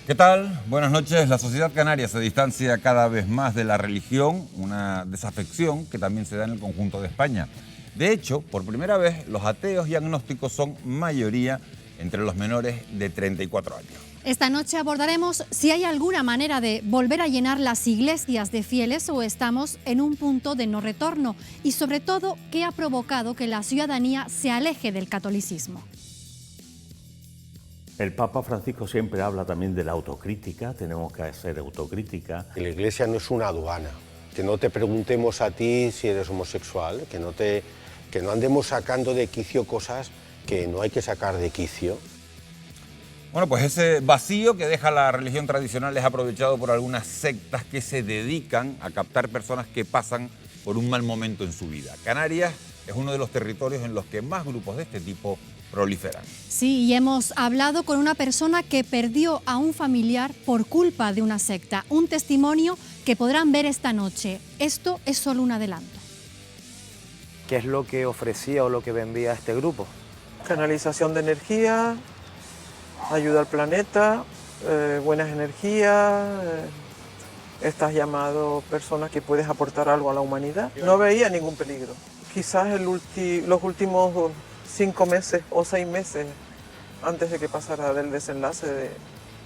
¿Qué tal? Buenas noches. La sociedad canaria se distancia cada vez más de la religión, una desafección que también se da en el conjunto de España. De hecho, por primera vez, los ateos y agnósticos son mayoría entre los menores de 34 años. Esta noche abordaremos si hay alguna manera de volver a llenar las iglesias de fieles o estamos en un punto de no retorno y sobre todo qué ha provocado que la ciudadanía se aleje del catolicismo. El Papa Francisco siempre habla también de la autocrítica, tenemos que hacer autocrítica. La Iglesia no es una aduana, que no te preguntemos a ti si eres homosexual, que no andemos sacando de quicio cosas que no hay que sacar de quicio. Bueno, pues ese vacío que deja la religión tradicional es aprovechado por algunas sectas que se dedican a captar personas que pasan por un mal momento en su vida. Canarias es uno de los territorios en los que más grupos de este tipo proliferan. Sí, y hemos hablado con una persona que perdió a un familiar por culpa de una secta. Un testimonio que podrán ver esta noche. Esto es solo un adelanto. ¿Qué es lo que ofrecía o lo que vendía este grupo? Canalización de energía, ayuda al planeta, buenas energías, estás llamado personas que puedes aportar algo a la humanidad. No veía ningún peligro. Quizás los últimos 5 meses o 6 meses antes de que pasara del desenlace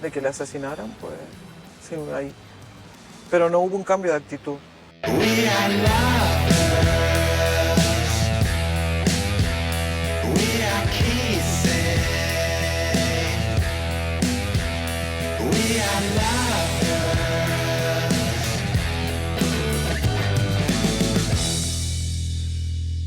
de que le asesinaran, pues sí, ahí. Pero no hubo un cambio de actitud.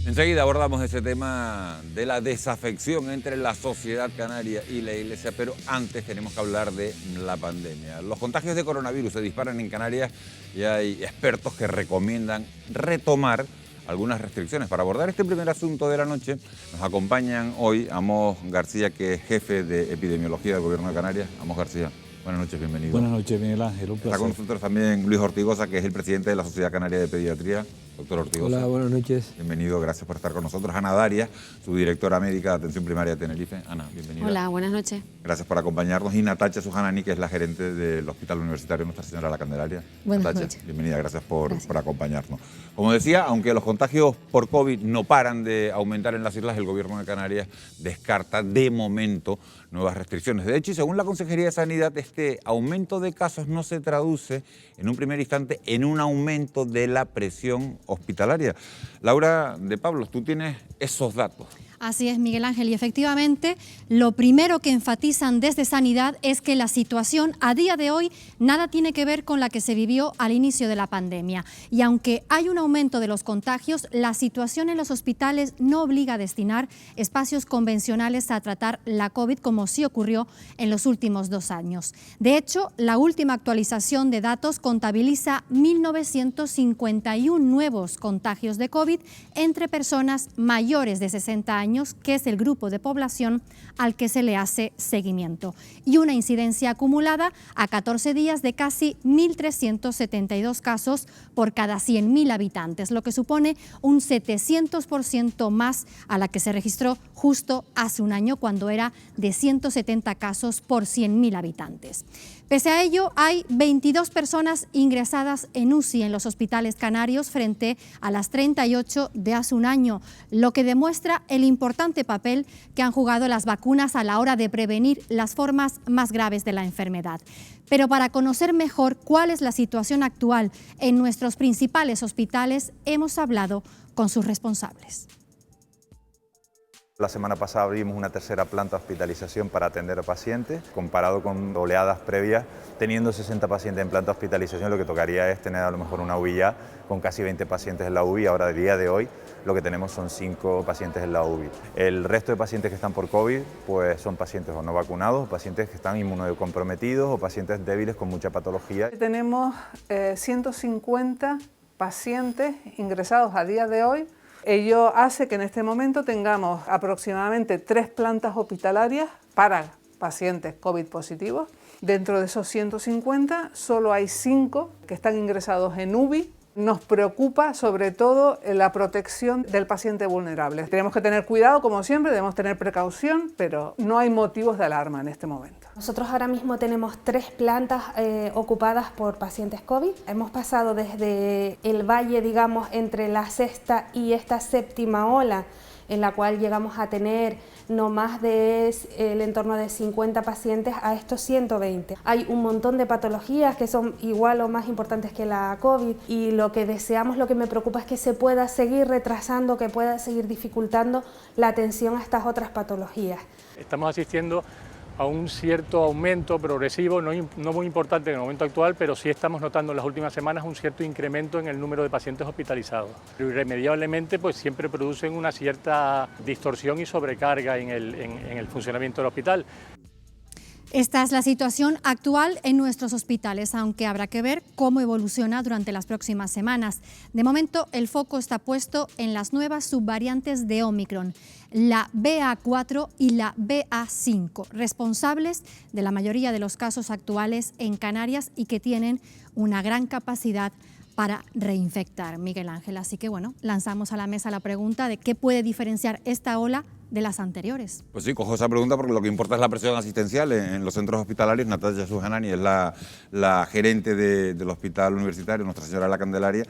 Enseguida abordamos ese tema de la desafección entre la sociedad canaria y la Iglesia, pero antes tenemos que hablar de la pandemia. Los contagios de coronavirus se disparan en Canarias y hay expertos que recomiendan retomar algunas restricciones. Para abordar este primer asunto de la noche, nos acompañan hoy Amos García, que es jefe de epidemiología del Gobierno de Canarias. Amos García, buenas noches, bienvenido. Buenas noches, Miguel Ángel, un placer. Está con nosotros también Luis Ortigosa, que es el presidente de la Sociedad Canaria de Pediatría. Doctor Ortigosa. Hola, buenas noches. Bienvenido, gracias por estar con nosotros. Ana Darias, su directora médica de Atención Primaria de Tenerife. Ana, bienvenida. Hola, buenas noches. Gracias por acompañarnos. Y Natacha Sujanani, que es la gerente del Hospital Universitario Nuestra Señora de la Candelaria. Buenas Natacha, noches. bienvenida, gracias por acompañarnos. Como decía, aunque los contagios por COVID no paran de aumentar en las islas, el Gobierno de Canarias descarta de momento nuevas restricciones. De hecho, y según la Consejería de Sanidad, este aumento de casos no se traduce en un primer instante en un aumento de la presión hospitalaria. Laura de Pablos, tú tienes esos datos. Así es, Miguel Ángel, y efectivamente lo primero que enfatizan desde Sanidad es que la situación a día de hoy nada tiene que ver con la que se vivió al inicio de la pandemia. Y aunque hay un aumento de los contagios, la situación en los hospitales no obliga a destinar espacios convencionales a tratar la COVID como sí ocurrió en los últimos 2 años. De hecho, la última actualización de datos contabiliza 1.951 nuevos contagios de COVID entre personas mayores de 60 años, que es el grupo de población al que se le hace seguimiento, y una incidencia acumulada a 14 días de casi 1.372 casos por cada 100.000 habitantes, lo que supone un 700% más a la que se registró justo hace un año, cuando era de 170 casos por 100.000 habitantes. Pese a ello, hay 22 personas ingresadas en UCI en los hospitales canarios frente a las 38 de hace un año, lo que demuestra el importante papel que han jugado las vacunas a la hora de prevenir las formas más graves de la enfermedad. Pero para conocer mejor cuál es la situación actual en nuestros principales hospitales, hemos hablado con sus responsables. La semana pasada abrimos una tercera planta de hospitalización para atender a pacientes, comparado con oleadas previas. Teniendo 60 pacientes en planta de hospitalización, lo que tocaría es tener a lo mejor una UBI ya con casi 20 pacientes en la UBI. Ahora, del día de hoy, lo que tenemos son 5 pacientes en la UBI. El resto de pacientes que están por COVID pues son pacientes o no vacunados, o pacientes que están inmunocomprometidos o pacientes débiles con mucha patología. Tenemos 150 pacientes ingresados a día de hoy. Ello hace que en este momento tengamos aproximadamente 3 plantas hospitalarias para pacientes COVID positivos. Dentro de esos 150 solo hay 5 que están ingresados en UBI. Nos preocupa sobre todo la protección del paciente vulnerable. Tenemos que tener cuidado, como siempre, debemos tener precaución, pero no hay motivos de alarma en este momento. Nosotros ahora mismo tenemos 3 plantas ocupadas por pacientes COVID. Hemos pasado desde el valle, digamos, entre la 6ª y esta 7ª ola, en la cual llegamos a tener no más de el entorno de 50 pacientes a estos 120. Hay un montón de patologías que son igual o más importantes que la COVID y lo que deseamos, lo que me preocupa es que se pueda seguir retrasando, que pueda seguir dificultando la atención a estas otras patologías. Estamos asistiendo a un cierto aumento progresivo, no muy importante en el momento actual, pero sí estamos notando en las últimas semanas un cierto incremento en el número de pacientes hospitalizados. Pero irremediablemente pues siempre producen una cierta distorsión y sobrecarga en el funcionamiento del hospital. Esta es la situación actual en nuestros hospitales, aunque habrá que ver cómo evoluciona durante las próximas semanas. De momento, el foco está puesto en las nuevas subvariantes de Omicron, la BA4 y la BA5, responsables de la mayoría de los casos actuales en Canarias y que tienen una gran capacidad para reinfectar, Miguel Ángel. Así que bueno, lanzamos a la mesa la pregunta de qué puede diferenciar esta ola de las anteriores. Pues sí, cojo esa pregunta porque lo que importa es la presión asistencial en los centros hospitalarios. Natacha Sujanani es la gerente del Hospital Universitario Nuestra Señora de la Candelaria.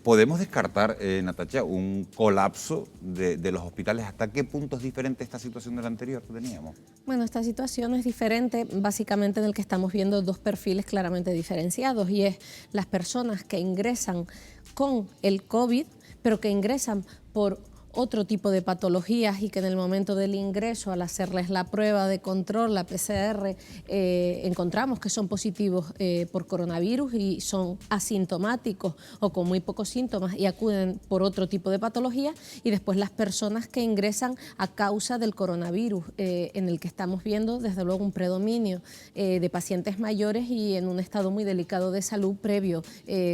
¿Podemos descartar, Natacha, un colapso de los hospitales? ¿Hasta qué punto es diferente esta situación de la anterior que teníamos? Bueno, esta situación es diferente básicamente en el que estamos viendo 2 perfiles claramente diferenciados y es las personas que ingresan con el COVID, pero que ingresan por otro tipo de patologías y que en el momento del ingreso, al hacerles la prueba de control, la PCR, encontramos que son positivos por coronavirus y son asintomáticos o con muy pocos síntomas y acuden por otro tipo de patología, y después las personas que ingresan a causa del coronavirus, en el que estamos viendo desde luego un predominio de pacientes mayores y en un estado muy delicado de salud previo,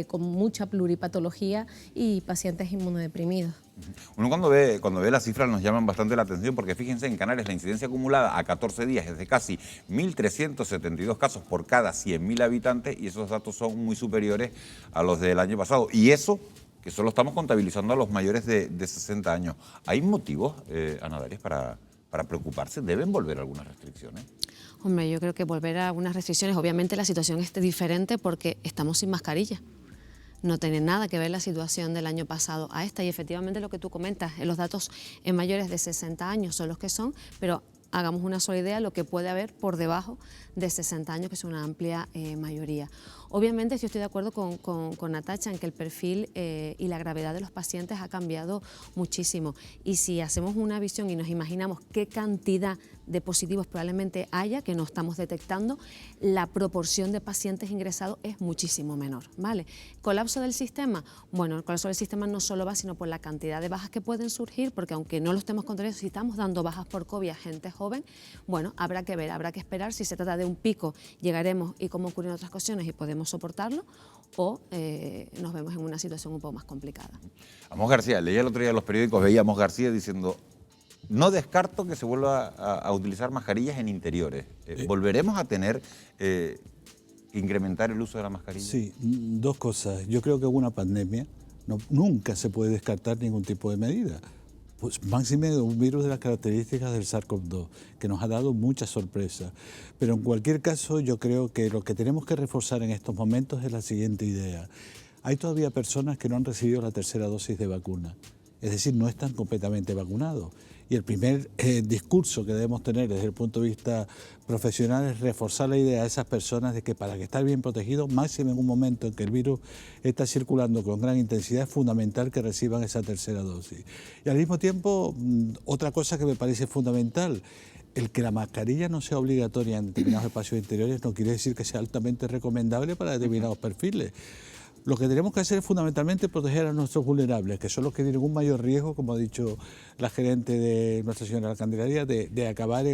con mucha pluripatología y pacientes inmunodeprimidos. Uno cuando ve las cifras nos llaman bastante la atención porque fíjense, en Canarias la incidencia acumulada a 14 días es de casi 1.372 casos por cada 100.000 habitantes y esos datos son muy superiores a los del año pasado. Y eso que solo estamos contabilizando a los mayores de 60 años. ¿Hay motivos, Ana Darias, para preocuparse? ¿Deben volver algunas restricciones? Hombre, yo creo que volver a algunas restricciones, obviamente la situación es diferente porque estamos sin mascarilla. No tiene nada que ver la situación del año pasado a esta y efectivamente lo que tú comentas, los datos en mayores de 60 años son los que son, pero hagamos una sola idea de lo que puede haber por debajo de 60 años, que es una amplia mayoría. Obviamente yo estoy de acuerdo con Natacha en que el perfil y la gravedad de los pacientes ha cambiado muchísimo y si hacemos una visión y nos imaginamos qué cantidad de positivos probablemente haya que no estamos detectando, la proporción de pacientes ingresados es muchísimo menor, ¿vale? ¿Colapso del sistema? Bueno, el colapso del sistema no solo va sino por la cantidad de bajas que pueden surgir, porque aunque no lo estemos controlando, si estamos dando bajas por COVID a gente joven, bueno, habrá que ver, habrá que esperar si se trata de un pico, llegaremos y como ocurren otras cuestiones y podemos soportarlo, o nos vemos en una situación un poco más complicada. Amos García, leía el otro día en los periódicos, veía a Amos García diciendo: no descarto que se vuelva a utilizar mascarillas en interiores. ¿Volveremos a tener que incrementar el uso de la mascarilla? Sí, 2 cosas. Yo creo que en una pandemia nunca se puede descartar ningún tipo de medida. Pues máxime un virus de las características del SARS-CoV-2, que nos ha dado muchas sorpresas. Pero en cualquier caso, yo creo que lo que tenemos que reforzar en estos momentos es la siguiente idea. Hay todavía personas que no han recibido la 3ª dosis de vacuna, es decir, no están completamente vacunados. Y el primer discurso que debemos tener desde el punto de vista profesional es reforzar la idea de esas personas de que para que estar bien protegidos, máximo en un momento en que el virus está circulando con gran intensidad, es fundamental que reciban esa 3ª dosis. Y al mismo tiempo, otra cosa que me parece fundamental, el que la mascarilla no sea obligatoria en determinados espacios interiores no quiere decir que sea altamente recomendable para determinados perfiles. Lo que tenemos que hacer es fundamentalmente proteger a nuestros vulnerables, que son los que tienen un mayor riesgo, como ha dicho la gerente de Nuestra Señora de la Candelaria, de acabar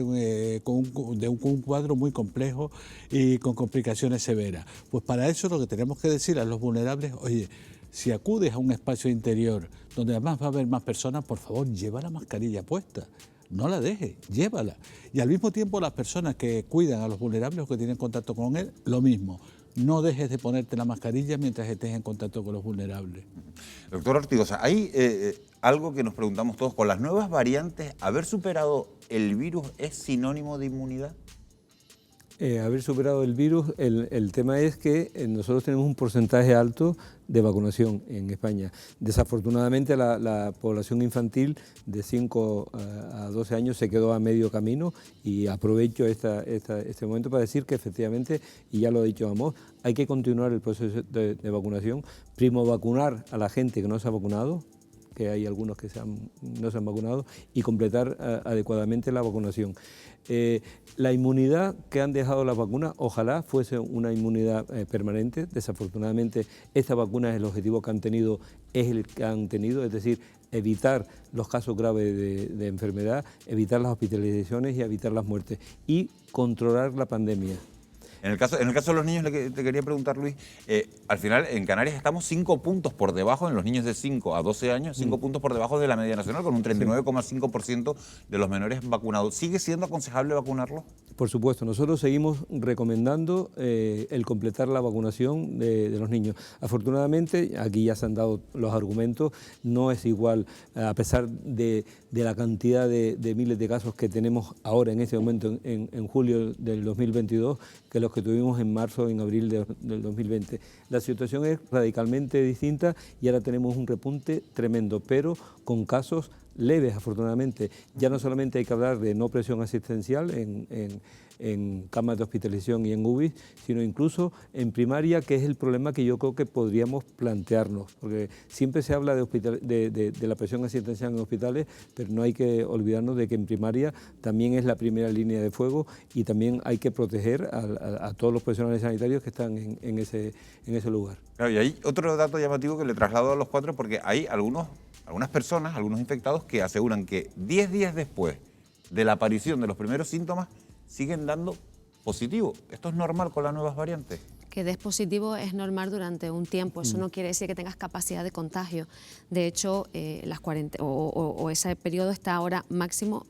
con un cuadro muy complejo y con complicaciones severas. Pues para eso lo que tenemos que decir a los vulnerables: oye, si acudes a un espacio interior donde además va a haber más personas, por favor, lleva la mascarilla puesta. No la dejes, llévala. Y al mismo tiempo las personas que cuidan a los vulnerables o que tienen contacto con él, lo mismo. no dejes de ponerte la mascarilla mientras estés en contacto con los vulnerables. Doctor Ortigosa, hay algo que nos preguntamos todos, con las nuevas variantes, ¿haber superado el virus es sinónimo de inmunidad? Haber superado el virus, el tema es que nosotros tenemos un porcentaje alto de vacunación en España. Desafortunadamente la población infantil de 5 a 12 años se quedó a medio camino, y aprovecho este momento para decir que efectivamente, y ya lo ha dicho Amos, hay que continuar el proceso de vacunación. Primo, vacunar a la gente que no se ha vacunado, que hay algunos que no se han vacunado, y completar adecuadamente la vacunación. La inmunidad que han dejado las vacunas, ojalá fuese una inmunidad permanente. Desafortunadamente, esta vacuna, el objetivo que han tenido es el que han tenido, es decir, evitar los casos graves de enfermedad, evitar las hospitalizaciones y evitar las muertes, y controlar la pandemia. En el caso de los niños, te quería preguntar, Luis, al final en Canarias estamos 5 puntos por debajo, en los niños de 5 a 12 años, 5 puntos por debajo de la media nacional, con un 39,5% de los menores vacunados. ¿Sigue siendo aconsejable vacunarlos? Por supuesto, nosotros seguimos recomendando el completar la vacunación de los niños. Afortunadamente, aquí ya se han dado los argumentos, no es igual, a pesar de la cantidad de miles de casos que tenemos ahora en este momento, en julio del 2022, que los que tuvimos en marzo, en abril del 2020. La situación es radicalmente distinta y ahora tenemos un repunte tremendo, pero con casos leves, afortunadamente. Ya no solamente hay que hablar de no presión asistencial en camas de hospitalización y en UBI, sino incluso en primaria, que es el problema que yo creo que podríamos plantearnos, porque siempre se habla de la presión asistencial en hospitales, pero no hay que olvidarnos de que en primaria también es la primera línea de fuego, y también hay que proteger a todos los profesionales sanitarios que están en ese lugar. Claro, y hay otro dato llamativo que le traslado a los cuatro, porque hay algunas personas, algunos infectados, que aseguran que 10 días después de la aparición de los primeros síntomas siguen dando positivo. ¿Esto es normal con las nuevas variantes? Que des positivo es normal durante un tiempo, eso no quiere decir que tengas capacidad de contagio. De hecho, ese periodo está ahora máximo,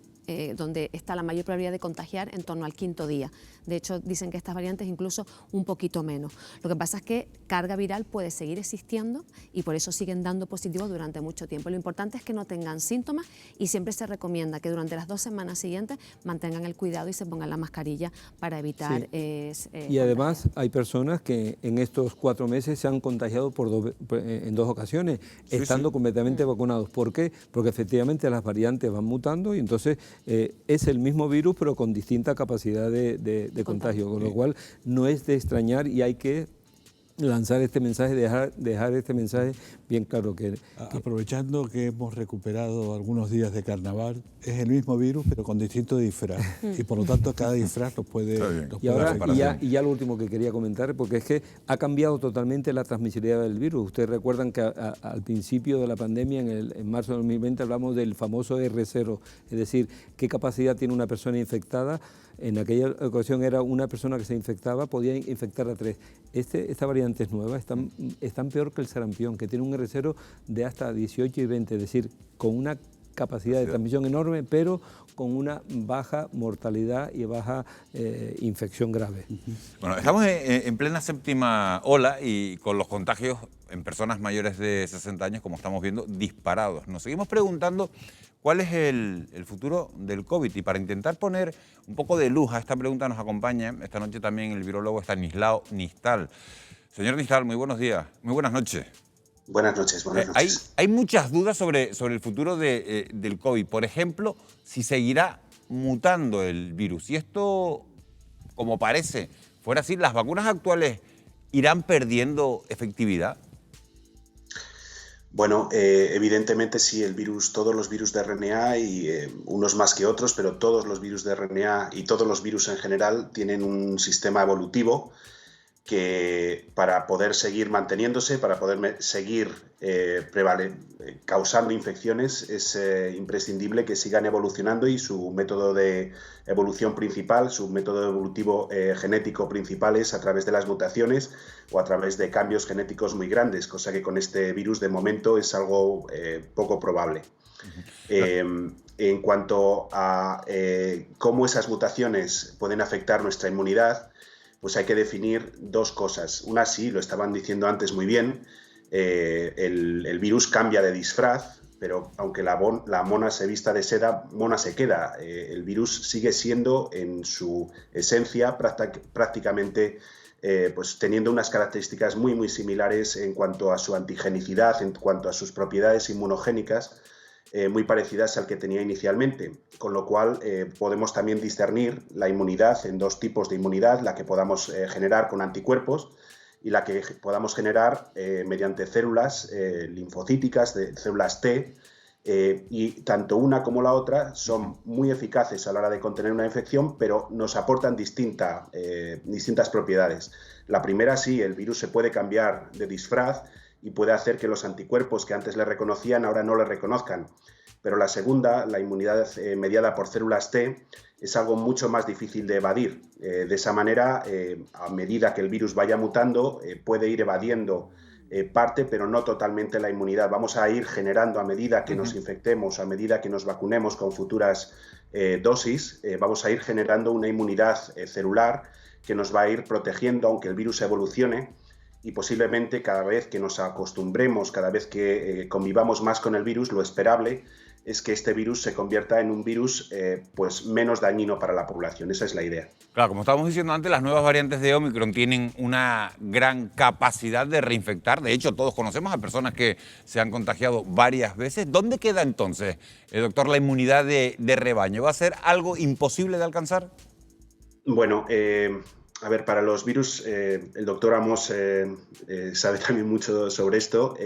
donde está la mayor probabilidad de contagiar en torno al 5.º día. De hecho, dicen que estas variantes incluso un poquito menos. Lo que pasa es que carga viral puede seguir existiendo y por eso siguen dando positivo durante mucho tiempo. Lo importante es que no tengan síntomas, y siempre se recomienda que durante las 2 semanas siguientes mantengan el cuidado y se pongan la mascarilla para evitar... Y además hay personas que en estos 4 meses se han contagiado en 2 ocasiones, estando completamente vacunados. ¿Por qué? Porque efectivamente las variantes van mutando y entonces es el mismo virus pero con distinta capacidad de contagio, con lo cual no es de extrañar, y hay que lanzar este mensaje, dejar este mensaje bien claro. Aprovechando que hemos recuperado algunos días de carnaval, es el mismo virus pero con distinto disfraz, y por lo tanto cada disfraz nos puede afectar. Y ya lo último que quería comentar, porque es que ha cambiado totalmente la transmisibilidad del virus. Ustedes recuerdan que al principio de la pandemia, en marzo de 2020, hablamos del famoso R0, es decir, qué capacidad tiene una persona infectada. En aquella ocasión era una persona que se infectaba, podía infectar a 3. Esta variante es nueva, están peor que el sarampión, que tiene un R0 de hasta 18 y 20, es decir, con una capacidad de transmisión enorme, pero con una baja mortalidad y baja infección grave. Bueno, estamos en plena 7ª ola y con los contagios en personas mayores de 60 años, como estamos viendo, disparados. Nos seguimos preguntando cuál es el futuro del COVID, y para intentar poner un poco de luz a esta pregunta nos acompaña esta noche también el virólogo Estanislao Nistal. Señor Nistal, muy buenos días, muy buenas noches. Buenas noches, buenas noches. Hay muchas dudas sobre el futuro del COVID. Por ejemplo, si seguirá mutando el virus. Si esto, como parece, fuera así, ¿las vacunas actuales irán perdiendo efectividad? Bueno, evidentemente sí, todos los virus de RNA, y unos más que otros, pero todos los virus de RNA y todos los virus en general tienen un sistema evolutivo que, para poder seguir manteniéndose, para poder seguir causando infecciones, es imprescindible que sigan evolucionando, y su método de evolución principal, su método evolutivo genético principal es a través de las mutaciones o a través de cambios genéticos muy grandes, cosa que con este virus de momento es algo poco probable. En cuanto a cómo esas mutaciones pueden afectar nuestra inmunidad, pues hay que definir dos cosas. Una, sí, lo estaban diciendo antes muy bien, el virus cambia de disfraz, pero aunque la mona se vista de seda, mona se queda. El virus sigue siendo en su esencia prácticamente pues teniendo unas características muy similares en cuanto a su antigenicidad, en cuanto a sus propiedades inmunogénicas, muy parecidas al que tenía inicialmente, con lo cual podemos también discernir la inmunidad en dos tipos de inmunidad, la que podamos generar con anticuerpos y la que podamos generar mediante células linfocíticas, de células T, y tanto una como la otra son muy eficaces a la hora de contener una infección, pero nos aportan distintas propiedades. La primera, sí, el virus se puede cambiar de disfraz y puede hacer que los anticuerpos que antes le reconocían ahora no le reconozcan. Pero la segunda, la inmunidad mediada por células T, es algo mucho más difícil de evadir. De esa manera, a medida que el virus vaya mutando, puede ir evadiendo parte, pero no totalmente la inmunidad. Vamos a ir generando a medida que nos infectemos, a medida que nos vacunemos con futuras dosis, vamos a ir generando una inmunidad celular que nos va a ir protegiendo aunque el virus evolucione, y posiblemente cada vez que nos acostumbremos, cada vez que convivamos más con el virus, lo esperable es que este virus se convierta en un virus pues menos dañino para la población. Esa es la idea. Claro, como estábamos diciendo antes, las nuevas variantes de Omicron tienen una gran capacidad de reinfectar. De hecho, todos conocemos a personas que se han contagiado varias veces. ¿Dónde queda entonces, doctor, la inmunidad de rebaño? ¿Va a ser algo imposible de alcanzar? Bueno, a ver, para los virus, el doctor Amos sabe también mucho sobre esto.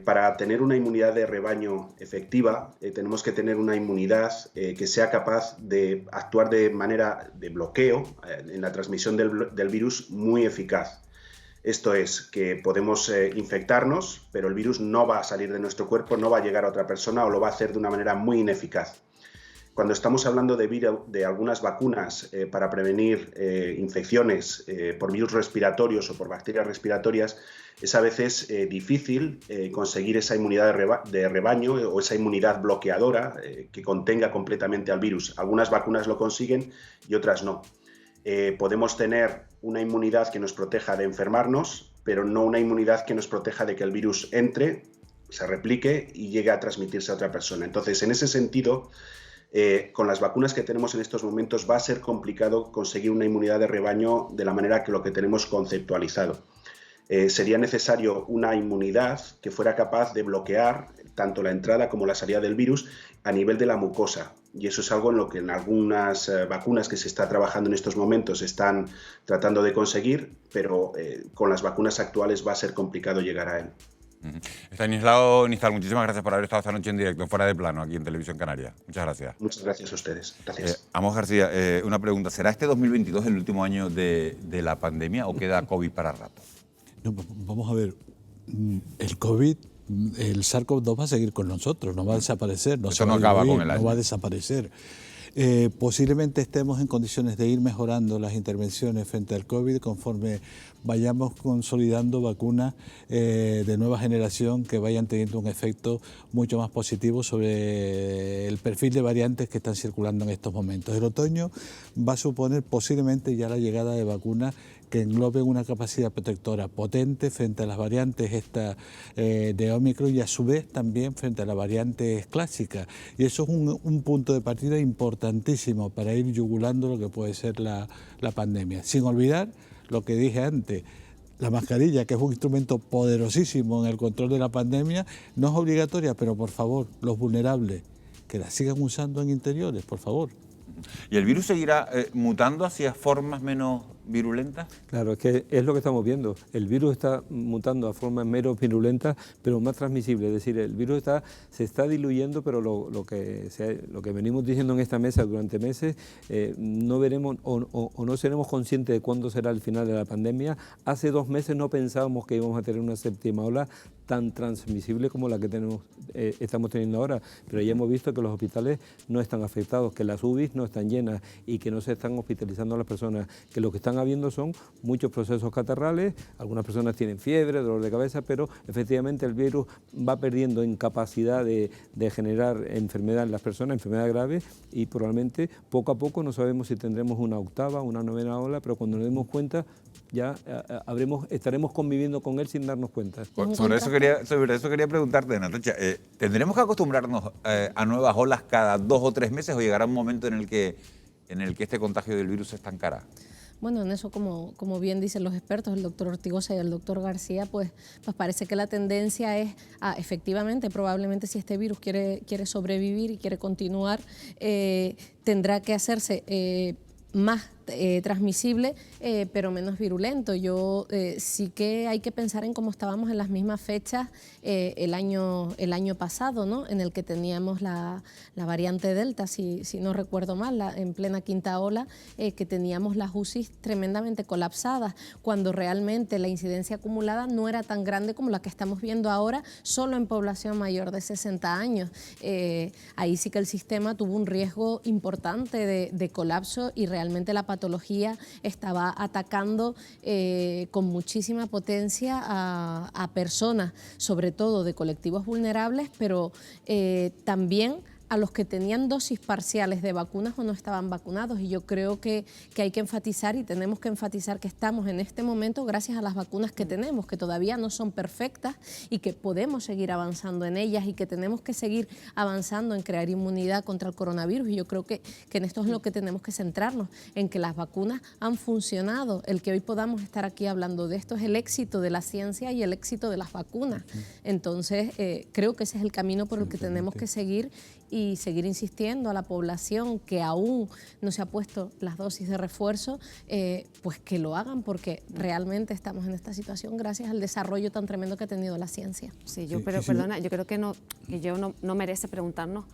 Para tener una inmunidad de rebaño efectiva, tenemos que tener una inmunidad que sea capaz de actuar de manera de bloqueo en la transmisión del virus muy eficaz. Esto es, que podemos infectarnos, pero el virus no va a salir de nuestro cuerpo, no va a llegar a otra persona o lo va a hacer de una manera muy ineficaz. Cuando estamos hablando de algunas vacunas para prevenir infecciones por virus respiratorios o por bacterias respiratorias, es a veces difícil conseguir esa inmunidad de rebaño o esa inmunidad bloqueadora que contenga completamente al virus. Algunas vacunas lo consiguen y otras no. Podemos tener una inmunidad que nos proteja de enfermarnos, pero no una inmunidad que nos proteja de que el virus entre, se replique y llegue a transmitirse a otra persona. Entonces, en ese sentido, con las vacunas que tenemos en estos momentos va a ser complicado conseguir una inmunidad de rebaño de la manera que lo que tenemos conceptualizado. Sería necesario una inmunidad que fuera capaz de bloquear tanto la entrada como la salida del virus a nivel de la mucosa. Y eso es algo en lo que en algunas vacunas que se está trabajando en estos momentos están tratando de conseguir, pero con las vacunas actuales va a ser complicado llegar a él. Estanislao Nistal, muchísimas gracias por haber estado esta noche en directo, en Fuera de Plano, aquí en Televisión Canaria. Muchas gracias. Muchas gracias a ustedes. Gracias. Amos García, una pregunta. ¿Será este 2022 el último año de la pandemia o queda COVID para rato? No, vamos a ver, el COVID, el SARS-CoV-2 va a seguir con nosotros, no va a desaparecer. Eso no acaba con el año. No va a desaparecer. Posiblemente estemos en condiciones de ir mejorando las intervenciones frente al COVID conforme vayamos consolidando vacunas de nueva generación que vayan teniendo un efecto mucho más positivo sobre el perfil de variantes que están circulando en estos momentos. El otoño va a suponer posiblemente ya la llegada de vacunas que engloben una capacidad protectora potente frente a las variantes de Omicron y a su vez también frente a las variantes clásicas. Y eso es un punto de partida importantísimo para ir yugulando lo que puede ser la pandemia. Sin olvidar lo que dije antes, la mascarilla, que es un instrumento poderosísimo en el control de la pandemia, no es obligatoria, pero por favor, los vulnerables, que la sigan usando en interiores, por favor. ¿Y el virus seguirá mutando hacia formas menos virulentas? Claro, es que es lo que estamos viendo. El virus está mutando a formas menos virulentas, pero más transmisibles. Es decir, el virus se está diluyendo, pero lo que venimos diciendo en esta mesa durante meses, no veremos o no seremos conscientes de cuándo será el final de la pandemia. Hace 2 meses no pensábamos que íbamos a tener una séptima ola tan transmisible como la que estamos teniendo ahora, pero ya hemos visto que los hospitales no están afectados, que las UBIs no están llenas y que no se están hospitalizando a las personas, que los que están están habiendo son muchos procesos catarrales, algunas personas tienen fiebre, dolor de cabeza, pero efectivamente el virus va perdiendo en capacidad de generar enfermedad en las personas, enfermedad grave, y probablemente poco a poco no sabemos si tendremos una octava, una novena ola, pero cuando nos demos cuenta ya estaremos conviviendo con él sin darnos cuenta. Sobre eso quería preguntarte, Natacha, ¿tendremos que acostumbrarnos a nuevas olas cada 2 o 3 meses o llegará un momento en el que este contagio del virus se estancará? Bueno, en eso, como bien dicen los expertos, el doctor Ortigosa y el doctor García, pues parece que la tendencia es efectivamente, probablemente si este virus quiere sobrevivir y quiere continuar, tendrá que hacerse más transmisible, pero menos virulento. Yo sí que hay que pensar en cómo estábamos en las mismas fechas el año pasado, ¿no? En el que teníamos la variante Delta, si no recuerdo mal, en plena quinta ola, que teníamos las UCIs tremendamente colapsadas, cuando realmente la incidencia acumulada no era tan grande como la que estamos viendo ahora, solo en población mayor de 60 años. Ahí sí que el sistema tuvo un riesgo importante de colapso y realmente la patología estaba atacando con muchísima potencia a personas, sobre todo de colectivos vulnerables, pero también a los que tenían dosis parciales de vacunas o no estaban vacunados. Y yo creo que hay que enfatizar y tenemos que enfatizar que estamos en este momento gracias a las vacunas que tenemos, que todavía no son perfectas y que podemos seguir avanzando en ellas y que tenemos que seguir avanzando en crear inmunidad contra el coronavirus. Y yo creo que en esto es lo que tenemos que centrarnos, en que las vacunas han funcionado. El que hoy podamos estar aquí hablando de esto es el éxito de la ciencia y el éxito de las vacunas. Entonces, creo que ese es el camino por el que tenemos que seguir y seguir insistiendo a la población que aún no se ha puesto las dosis de refuerzo, pues que lo hagan, porque realmente estamos en esta situación gracias al desarrollo tan tremendo que ha tenido la ciencia. Sí, perdona, yo creo que no merece preguntarnos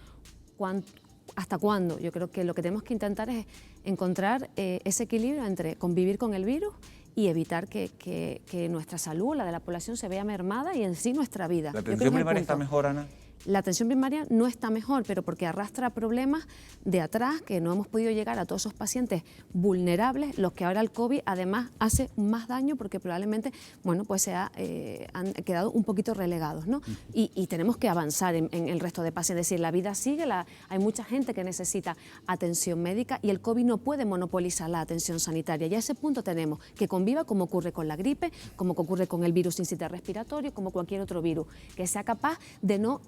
hasta cuándo. Yo creo que lo que tenemos que intentar es encontrar ese equilibrio entre convivir con el virus y evitar que nuestra salud, la de la población, se vea mermada y en sí nuestra vida. ¿La atención primaria está mejor, Ana? La atención primaria no está mejor, pero porque arrastra problemas de atrás, que no hemos podido llegar a todos esos pacientes vulnerables, los que ahora el COVID además hace más daño porque probablemente, bueno, pues han quedado un poquito relegados, ¿no? Y tenemos que avanzar en el resto de pacientes. Es decir, la vida sigue, hay mucha gente que necesita atención médica y el COVID no puede monopolizar la atención sanitaria. Y a ese punto tenemos que conviva como ocurre con la gripe, como ocurre con el virus sincitial respiratorio, como cualquier otro virus, que sea capaz de no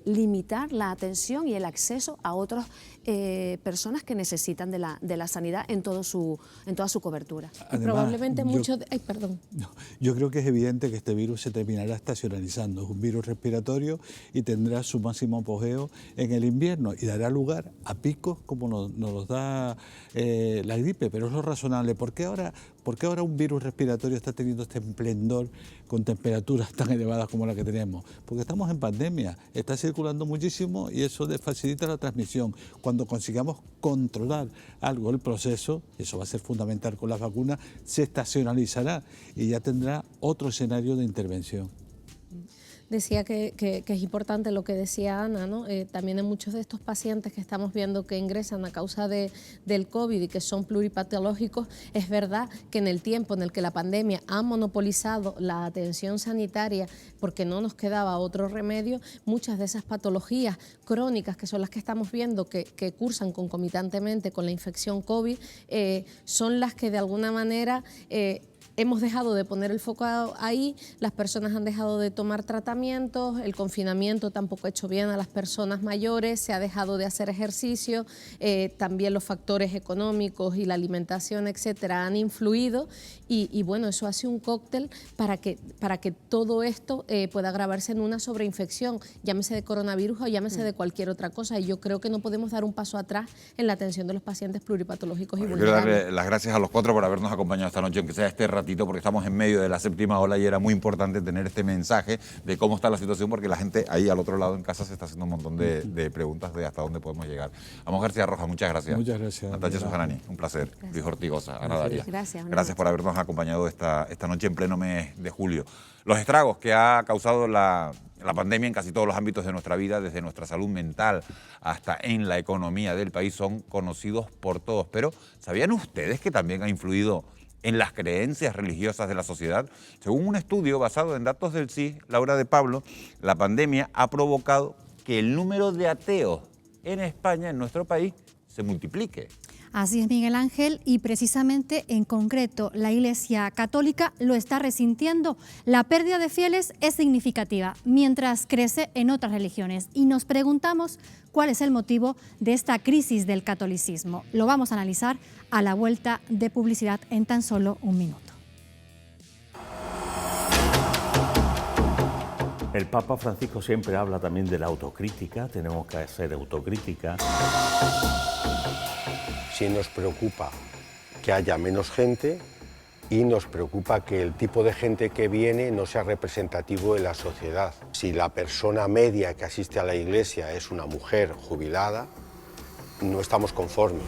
limitar la atención y el acceso a otras personas que necesitan de la sanidad en toda su cobertura. Además, probablemente muchos... perdón. Yo creo que es evidente que este virus se terminará estacionalizando. Es un virus respiratorio y tendrá su máximo apogeo en el invierno y dará lugar a picos como nos los da la gripe, pero es lo razonable. ¿Por qué ahora un virus respiratorio está teniendo este esplendor con temperaturas tan elevadas como la que tenemos? Porque estamos en pandemia, está circulando muchísimo y eso facilita la transmisión. Cuando consigamos controlar algo el proceso, y eso va a ser fundamental con las vacunas, se estacionalizará y ya tendrá otro escenario de intervención. Decía que es importante lo que decía Ana, ¿no? También en muchos de estos pacientes que estamos viendo que ingresan a causa del COVID y que son pluripatológicos, es verdad que en el tiempo en el que la pandemia ha monopolizado la atención sanitaria porque no nos quedaba otro remedio, muchas de esas patologías crónicas que son las que estamos viendo que cursan concomitantemente con la infección COVID, son las que de alguna manera... hemos dejado de poner el foco ahí, las personas han dejado de tomar tratamientos, el confinamiento tampoco ha hecho bien a las personas mayores, se ha dejado de hacer ejercicio, también los factores económicos y la alimentación, etcétera, han influido y bueno, eso hace un cóctel para que todo esto pueda agravarse en una sobreinfección, llámese de coronavirus o llámese de cualquier otra cosa, y yo creo que no podemos dar un paso atrás en la atención de los pacientes pluripatológicos y vulnerables. Quiero darle las gracias a los 4 por habernos acompañado esta noche, aunque sea este ratito, porque estamos en medio de la 7ª ola y era muy importante tener este mensaje de cómo está la situación, porque la gente ahí al otro lado en casa se está haciendo un montón de preguntas de hasta dónde podemos llegar. Amos García Rojas, muchas gracias. Muchas gracias. Natacha Sojanani, un placer. Gracias. Luis Ortigosa, Ana Darias. Gracias por habernos acompañado esta noche en pleno mes de julio. Los estragos que ha causado la La pandemia en casi todos los ámbitos de nuestra vida, desde nuestra salud mental hasta en la economía del país, son conocidos por todos. Pero, ¿sabían ustedes que también ha influido en las creencias religiosas de la sociedad? Según un estudio basado en datos del CSIS, Laura de Pablo, la pandemia ha provocado que el número de ateos en España, en nuestro país, se multiplique. Así es, Miguel Ángel, y precisamente en concreto la Iglesia Católica lo está resintiendo. La pérdida de fieles es significativa, mientras crece en otras religiones. Y nos preguntamos cuál es el motivo de esta crisis del catolicismo. Lo vamos a analizar a la vuelta de publicidad en tan solo un minuto. El Papa Francisco siempre habla también de la autocrítica, tenemos que hacer autocrítica. Sí nos preocupa que haya menos gente y nos preocupa que el tipo de gente que viene no sea representativo de la sociedad. Si la persona media que asiste a la iglesia es una mujer jubilada, no estamos conformes.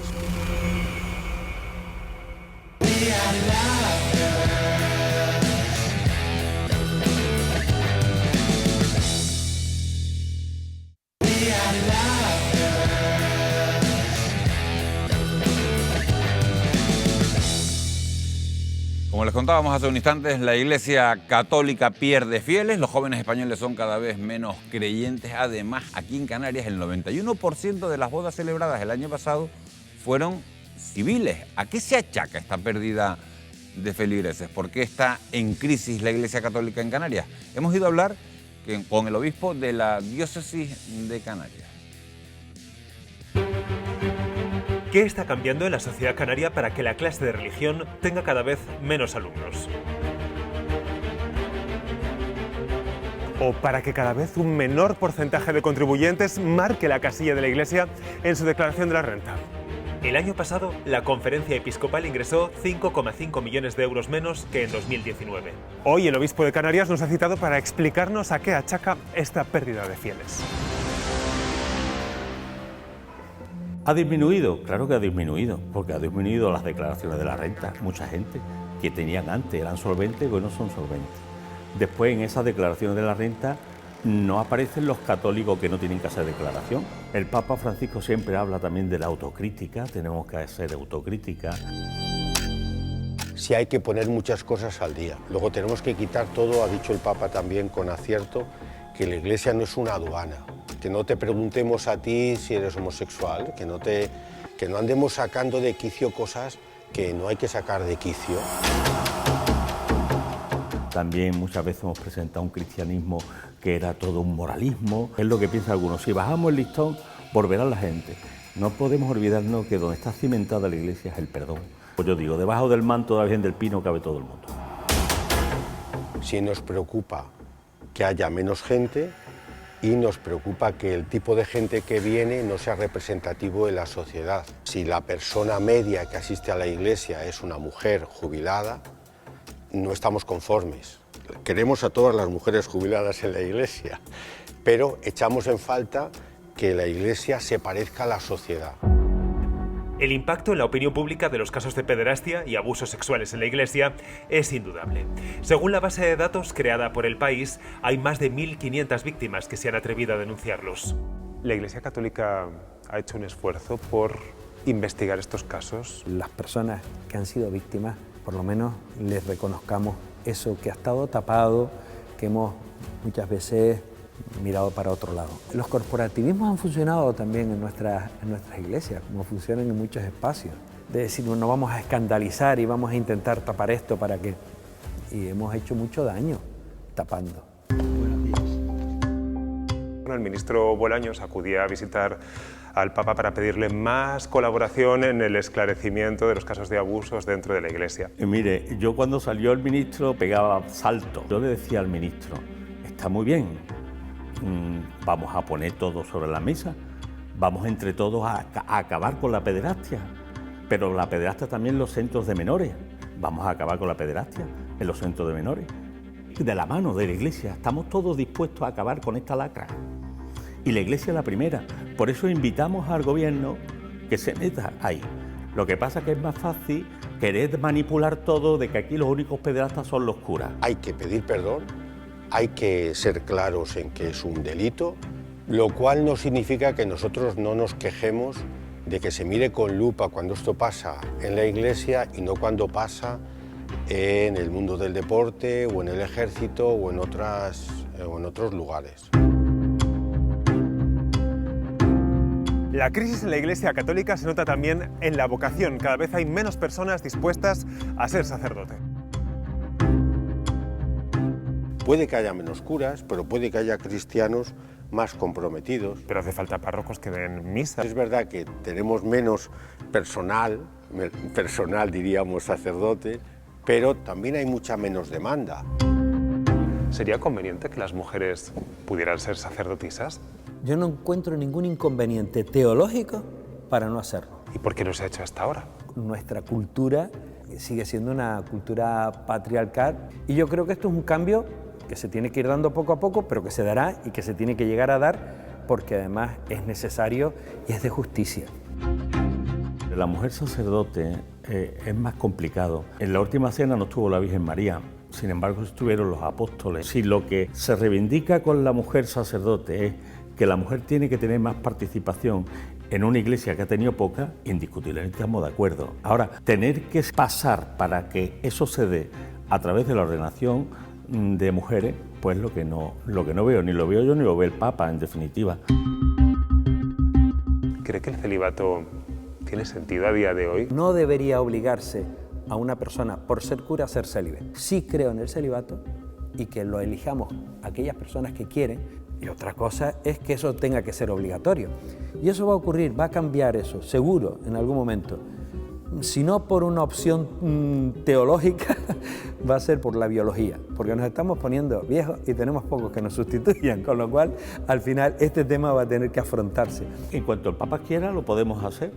Como les contábamos hace un instante, la Iglesia Católica pierde fieles, los jóvenes españoles son cada vez menos creyentes. Además, aquí en Canarias el 91% de las bodas celebradas el año pasado fueron civiles. ¿A qué se achaca esta pérdida de feligreses? ¿Por qué está en crisis la Iglesia Católica en Canarias? Hemos ido a hablar con el obispo de la diócesis de Canarias. ¿Qué está cambiando en la sociedad canaria para que la clase de religión tenga cada vez menos alumnos? ¿O para que cada vez un menor porcentaje de contribuyentes marque la casilla de la Iglesia en su declaración de la renta? El año pasado, la Conferencia Episcopal ingresó 5,5 millones de euros menos que en 2019. Hoy el obispo de Canarias nos ha citado para explicarnos a qué achaca esta pérdida de fieles. ¿Ha disminuido? Claro que ha disminuido, porque ha disminuido las declaraciones de la renta. Mucha gente que tenían antes eran solventes y hoy no son solventes. Después, en esas declaraciones de la renta, no aparecen los católicos que no tienen que hacer declaración. El Papa Francisco siempre habla también de la autocrítica, tenemos que hacer autocrítica. Sí hay que poner muchas cosas al día. Luego tenemos que quitar todo, ha dicho el Papa también con acierto, que la Iglesia no es una aduana. Que no te preguntemos a ti si eres homosexual, que no andemos sacando de quicio cosas que no hay que sacar de quicio. También muchas veces hemos presentado un cristianismo que era todo un moralismo. Es lo que piensan algunos. Si bajamos el listón, volverá la gente. No podemos olvidarnos que donde está cimentada la Iglesia es el perdón. Pues yo digo, debajo del manto de la Virgen del Pino cabe todo el mundo. Sí nos preocupa que haya menos gente y nos preocupa que el tipo de gente que viene no sea representativo de la sociedad. Si la persona media que asiste a la iglesia es una mujer jubilada, no estamos conformes. Queremos a todas las mujeres jubiladas en la iglesia, pero echamos en falta que la iglesia se parezca a la sociedad. El impacto en la opinión pública de los casos de pederastia y abusos sexuales en la Iglesia es indudable. Según la base de datos creada por El País, hay más de 1.500 víctimas que se han atrevido a denunciarlos. La Iglesia Católica ha hecho un esfuerzo por investigar estos casos. Las personas que han sido víctimas, por lo menos les reconozcamos eso que ha estado tapado, que hemos muchas veces mirado para otro lado. Los corporativismos han funcionado también en nuestras iglesias, como funcionan en muchos espacios. De decir, no vamos a escandalizar y vamos a intentar tapar esto para que... Y hemos hecho mucho daño tapando. El ministro Bolaños acudía a visitar al Papa para pedirle más colaboración en el esclarecimiento de los casos de abusos dentro de la Iglesia. Mire, yo cuando salió el ministro pegaba salto. Yo le decía al ministro, está muy bien, vamos a poner todo sobre la mesa, vamos entre todos a acabar con la pederastia, pero la pederastia también en los centros de menores, vamos a acabar con la pederastia en los centros de menores. De la mano de la Iglesia, estamos todos dispuestos a acabar con esta lacra. Y la Iglesia es la primera, por eso invitamos al gobierno que se meta ahí. Lo que pasa es que es más fácil querer manipular todo de que aquí los únicos pederastas son los curas. Hay que pedir perdón, hay que ser claros en que es un delito, lo cual no significa que nosotros no nos quejemos de que se mire con lupa cuando esto pasa en la Iglesia y no cuando pasa en el mundo del deporte o en el ejército o en otros lugares. La crisis en la Iglesia Católica se nota también en la vocación. Cada vez hay menos personas dispuestas a ser sacerdote. Puede que haya menos curas, pero puede que haya cristianos más comprometidos. Pero hace falta párrocos que den misa. Es verdad que tenemos menos personal diríamos sacerdote, pero también hay mucha menos demanda. ¿Sería conveniente que las mujeres pudieran ser sacerdotisas? Yo no encuentro ningún inconveniente teológico para no hacerlo. ¿Y por qué no se ha hecho hasta ahora? Nuestra cultura sigue siendo una cultura patriarcal y yo creo que esto es un cambio que se tiene que ir dando poco a poco, pero que se dará y que se tiene que llegar a dar porque además es necesario y es de justicia. La mujer sacerdote es más complicado. En la última cena no estuvo la Virgen María, sin embargo estuvieron los apóstoles. Si lo que se reivindica con la mujer sacerdote es que la mujer tiene que tener más participación en una iglesia que ha tenido poca, indiscutiblemente estamos de acuerdo. Ahora, tener que pasar para que eso se dé a través de la ordenación de mujeres, pues lo que no veo, ni lo veo yo ni lo ve el Papa, en definitiva. ¿Cree que el celibato tiene sentido a día de hoy? No debería obligarse a una persona por ser cura a ser célibe. Sí creo en el celibato y que lo elijamos aquellas personas que quieren. Y otra cosa es que eso tenga que ser obligatorio. Y eso va a ocurrir, va a cambiar eso, seguro, en algún momento. Si no por una opción teológica, va a ser por la biología, porque nos estamos poniendo viejos y tenemos pocos que nos sustituyan, con lo cual, al final, este tema va a tener que afrontarse. En cuanto el Papa quiera, lo podemos hacer.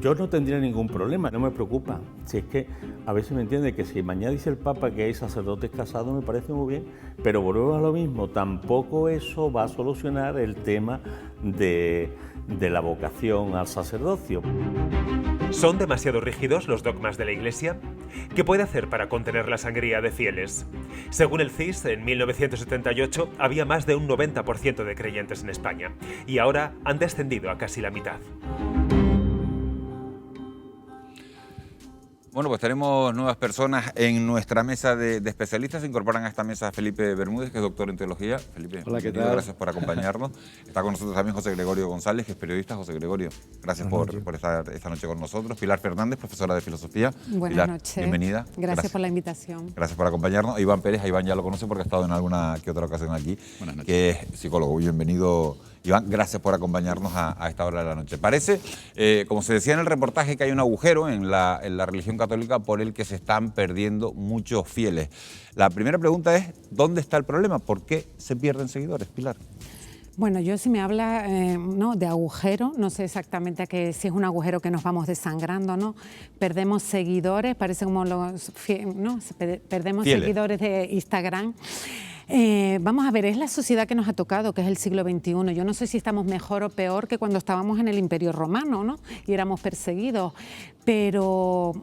Yo no tendría ningún problema, no me preocupa. Si es que a veces me entiende que si mañana dice el Papa que hay sacerdotes casados, me parece muy bien, pero volvemos a lo mismo, tampoco eso va a solucionar el tema de la vocación al sacerdocio. ¿Son demasiado rígidos los dogmas de la Iglesia? ¿Qué puede hacer para contener la sangría de fieles? Según el CIS, en 1978 había más de un 90% de creyentes en España y ahora han descendido a casi la mitad. Bueno, pues tenemos nuevas personas en nuestra mesa de especialistas. Se incorporan a esta mesa Felipe Bermúdez, que es doctor en teología. Felipe, hola, ¿qué tal? Gracias por acompañarnos. Está con nosotros también José Gregorio González, que es periodista. José Gregorio, gracias por estar esta noche con nosotros. Pilar Fernández, profesora de filosofía. Buenas Pilar, noches. Bienvenida. Gracias por la invitación. Gracias por acompañarnos. A Iván Pérez, a Iván ya lo conoce porque ha estado en alguna que otra ocasión aquí. Buenas noches. Que es psicólogo. Bienvenido, Iván, gracias por acompañarnos a esta hora de la noche. Parece, como se decía en el reportaje, que hay un agujero en la religión católica por el que se están perdiendo muchos fieles. La primera pregunta es, ¿dónde está el problema? ¿Por qué se pierden seguidores, Pilar? Bueno, yo si me habla de agujero, no sé exactamente si es un agujero que nos vamos desangrando, ¿no? Perdemos seguidores, parece como perdemos fieles. Seguidores de Instagram. Vamos a ver, es la sociedad que nos ha tocado, que es el siglo XXI. Yo no sé si estamos mejor o peor que cuando estábamos en el Imperio Romano, ¿no? Y éramos perseguidos, pero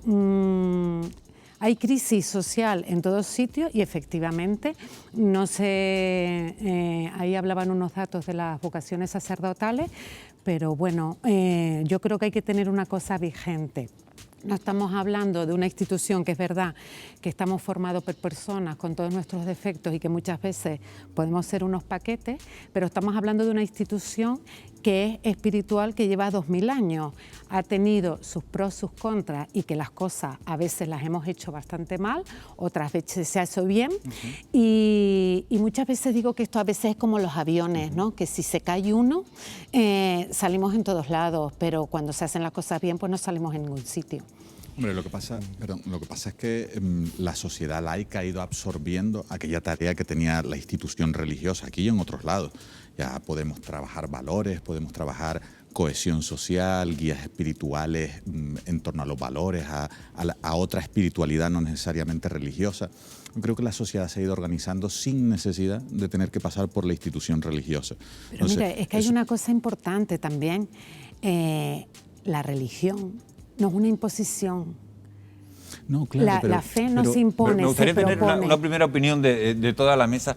hay crisis social en todos sitios y efectivamente, no sé, ahí hablaban unos datos de las vocaciones sacerdotales, pero bueno, yo creo que hay que tener una cosa vigente. No estamos hablando de una institución que es verdad que estamos formados por personas con todos nuestros defectos y que muchas veces podemos ser unos paquetes, pero estamos hablando de una institución que es espiritual, que lleva 2000 años. Ha tenido sus pros, sus contras y que las cosas a veces las hemos hecho bastante mal, otras veces se ha hecho bien. Y muchas veces digo que esto a veces es como los aviones, ¿no? Que si se cae uno, salimos en todos lados, pero cuando se hacen las cosas bien, pues no salimos en ningún sitio. Hombre, lo que pasa es que la sociedad laica ha ido absorbiendo aquella tarea que tenía la institución religiosa aquí y en otros lados. Ya podemos trabajar valores, podemos trabajar cohesión social, guías espirituales en torno a los valores, a otra espiritualidad no necesariamente religiosa. Yo creo que la sociedad se ha ido organizando sin necesidad de tener que pasar por la institución religiosa. Pero mira, es que hay una cosa importante también. La religión no es una imposición. No, claro, la fe no se impone, me gustaría se tener propone. una primera opinión de toda la mesa.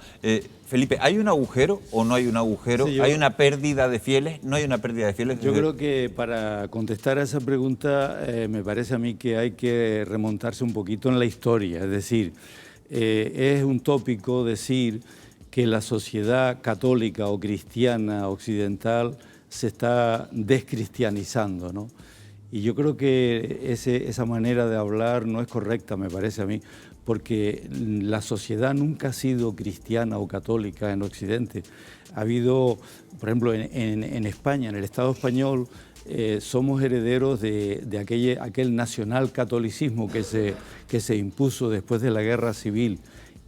Felipe, ¿hay un agujero o no hay un agujero? Sí, ¿Hay una pérdida de fieles? ¿No hay una pérdida de fieles? Yo creo que para contestar a esa pregunta me parece a mí que hay que remontarse un poquito en la historia. Es decir, es un tópico decir que la sociedad católica o cristiana occidental se está descristianizando, ¿no? Y yo creo que esa manera de hablar no es correcta, me parece a mí, porque la sociedad nunca ha sido cristiana o católica en Occidente. Ha habido, por ejemplo, en España, en el Estado español, somos herederos de aquel nacionalcatolicismo que se impuso después de la Guerra Civil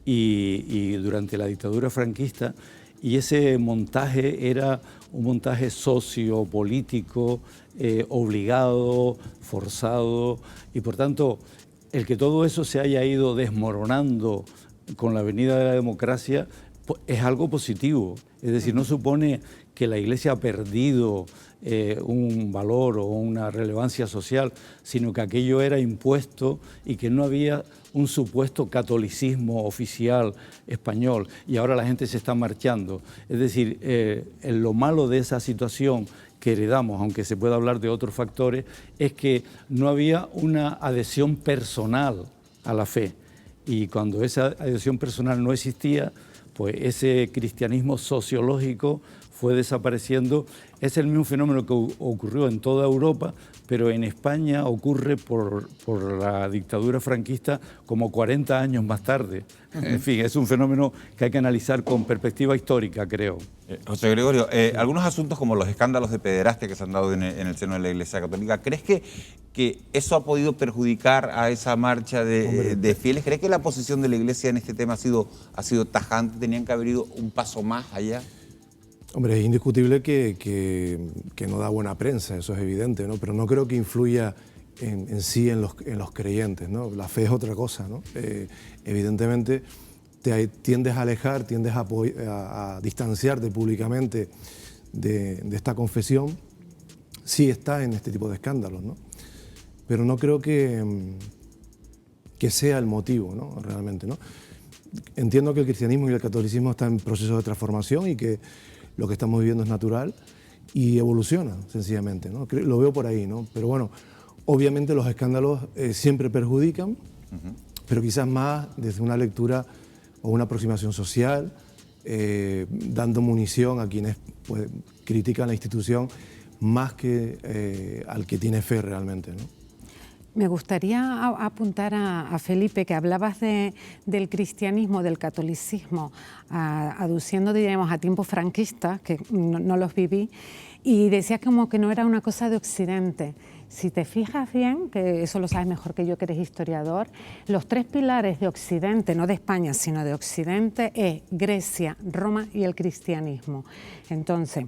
y durante la dictadura franquista, y ese montaje era un montaje sociopolítico, obligado, forzado, y por tanto el que todo eso se haya ido desmoronando con la venida de la democracia es algo positivo. Es decir, no supone que la Iglesia ha perdido un valor o una relevancia social, sino que aquello era impuesto y que no había un supuesto catolicismo oficial español, y ahora la gente se está marchando. Es decir, lo malo de esa situación que heredamos, aunque se pueda hablar de otros factores, es que no había una adhesión personal a la fe, y cuando esa adhesión personal no existía, pues ese cristianismo sociológico fue desapareciendo. Es el mismo fenómeno que ocurrió en toda Europa, pero en España ocurre por la dictadura franquista como 40 años más tarde. En fin, es un fenómeno que hay que analizar con perspectiva histórica, creo. José Gregorio, algunos asuntos como los escándalos de pederastia que se han dado en el seno de la Iglesia Católica, ¿crees que eso ha podido perjudicar a esa marcha de fieles? ¿Crees que la posición de la Iglesia en este tema ha sido tajante? ¿Tenían que haber ido un paso más allá? Hombre, es indiscutible que no da buena prensa, eso es evidente, ¿no? Pero no creo que influya en sí en los creyentes, ¿no? La fe es otra cosa, ¿no? Evidentemente te tiendes a alejar, tiendes a distanciarte públicamente de esta confesión si está en este tipo de escándalos, ¿no? Pero no creo que sea el motivo, ¿no? Realmente, ¿no? Entiendo que el cristianismo y el catolicismo están en proceso de transformación y que lo que estamos viviendo es natural y evoluciona, sencillamente, ¿no? Lo veo por ahí, ¿no? Pero bueno, obviamente los escándalos siempre perjudican, pero quizás más desde una lectura o una aproximación social, dando munición a quienes pues, critican la institución más que al que tiene fe realmente, ¿no? Me gustaría apuntar a Felipe, que hablabas del cristianismo, del catolicismo, aduciendo, diríamos, a tiempos franquistas, que no los viví, y decías como que no era una cosa de Occidente. Si te fijas bien, que eso lo sabes mejor que yo, que eres historiador, los tres pilares de Occidente, no de España, sino de Occidente, es Grecia, Roma y el cristianismo. Entonces,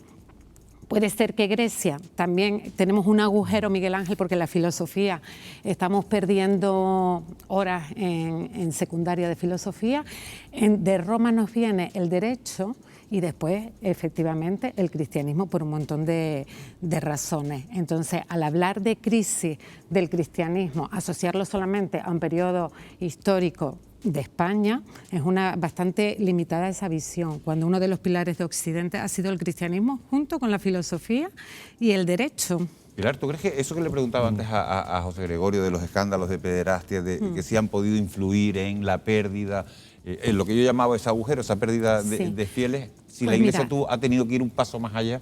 puede ser que Grecia, también tenemos un agujero, Miguel Ángel, porque la filosofía, estamos perdiendo horas en secundaria de filosofía. De Roma nos viene el derecho y después, efectivamente, el cristianismo por un montón de razones. Entonces, al hablar de crisis del cristianismo, asociarlo solamente a un periodo histórico de España, es bastante limitada esa visión, cuando uno de los pilares de Occidente ha sido el cristianismo junto con la filosofía y el derecho. Pilar, ¿tú crees que eso que le preguntaba antes a José Gregorio de los escándalos de pederastia, que sí han podido influir en la pérdida, en lo que yo llamaba ese agujero, esa pérdida de fieles, si la Iglesia ha tenido que ir un paso más allá?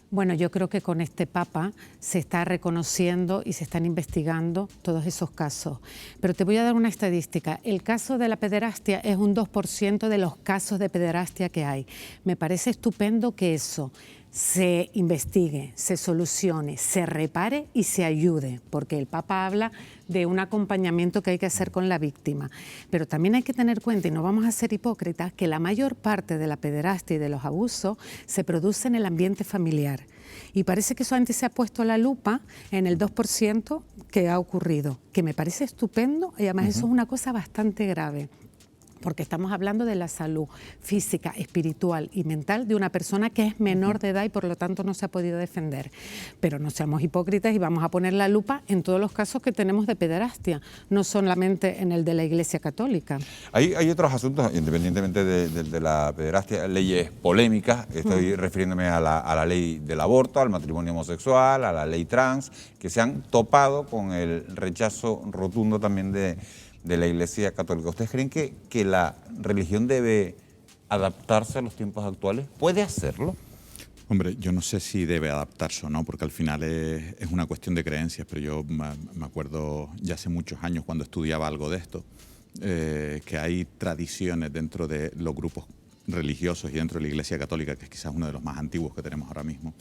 Bueno, yo creo que con este Papa se está reconociendo y se están investigando todos esos casos. Pero te voy a dar una estadística. El caso de la pederastia es un 2% de los casos de pederastia que hay. Me parece estupendo que eso se investigue, se solucione, se repare y se ayude, porque el Papa habla de un acompañamiento que hay que hacer con la víctima. Pero también hay que tener cuenta, y no vamos a ser hipócritas, que la mayor parte de la pederastia y de los abusos se produce en el ambiente familiar. Y parece que eso antes se ha puesto la lupa en el 2% que ha ocurrido, que me parece estupendo y además eso es una cosa bastante grave. porque estamos hablando de la salud física, espiritual y mental de una persona que es menor de edad y por lo tanto no se ha podido defender. Pero no seamos hipócritas y vamos a poner la lupa en todos los casos que tenemos de pederastia, no solamente en el de la Iglesia Católica. Hay otros asuntos, independientemente de la pederastia, leyes polémicas. Estoy refiriéndome a la ley del aborto, al matrimonio homosexual, a la ley trans, que se han topado con el rechazo rotundo también de la Iglesia Católica. ¿Ustedes creen que la religión debe adaptarse a los tiempos actuales? ¿Puede hacerlo? Hombre, yo no sé si debe adaptarse o no, porque al final es una cuestión de creencias, pero yo me acuerdo ya hace muchos años cuando estudiaba algo de esto, que hay tradiciones dentro de los grupos religiosos y dentro de la Iglesia Católica, que es quizás uno de los más antiguos que tenemos ahora mismo.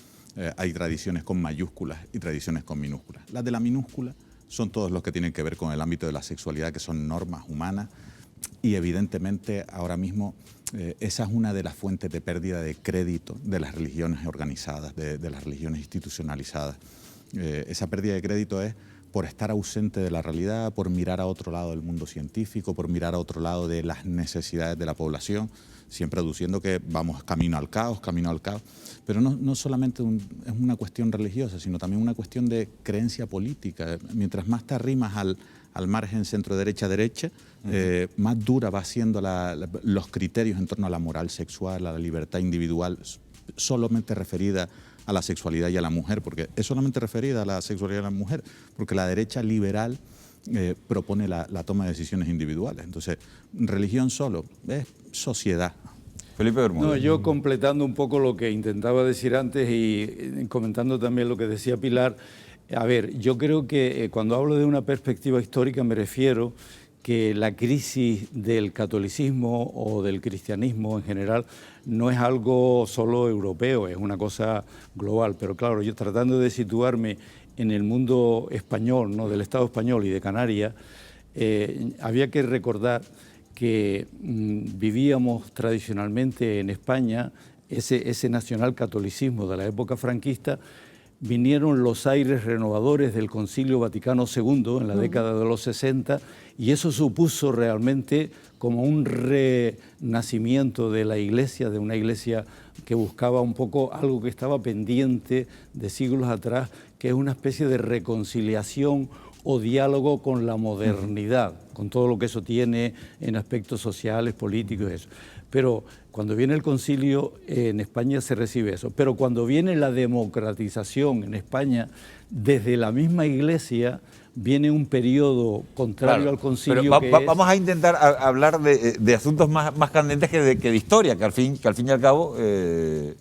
Hay tradiciones con mayúsculas y tradiciones con minúsculas. Las de la minúscula son todos los que tienen que ver con el ámbito de la sexualidad, que son normas humanas, y evidentemente ahora mismo esa es una de las fuentes de pérdida de crédito de las religiones organizadas, de las religiones institucionalizadas. Esa pérdida de crédito es por estar ausente de la realidad, por mirar a otro lado del mundo científico, por mirar a otro lado de las necesidades de la población, siempre aduciendo que vamos camino al caos. Pero no solamente es una cuestión religiosa, sino también una cuestión de creencia política. Mientras más te arrimas al margen centro-derecha, más dura va siendo los criterios en torno a la moral sexual, a la libertad individual, solamente referida a la sexualidad y a la mujer, porque es solamente referida a la sexualidad y a la mujer, porque la derecha liberal propone la toma de decisiones individuales. Entonces, religión solo es sociedad. Felipe Bermúdez. No, yo completando un poco lo que intentaba decir antes y comentando también lo que decía Pilar, a ver, yo creo que cuando hablo de una perspectiva histórica me refiero que la crisis del catolicismo o del cristianismo en general no es algo solo europeo, es una cosa global. Pero claro, yo tratando de situarme en el mundo español, ¿no?, del Estado español y de Canarias, había que recordar que vivíamos tradicionalmente en España ese nacionalcatolicismo de la época franquista. Vinieron los aires renovadores del Concilio Vaticano II en la década de los 60 y eso supuso realmente como un renacimiento de la Iglesia, de una Iglesia que buscaba un poco algo que estaba pendiente de siglos atrás, que es una especie de reconciliación o diálogo con la modernidad, con todo lo que eso tiene en aspectos sociales, políticos y eso. Pero cuando viene el concilio, en España se recibe eso. Pero cuando viene la democratización en España, desde la misma Iglesia viene un periodo contrario al concilio. Pero vamos a intentar hablar de asuntos más candentes que de historia, que al fin y al cabo...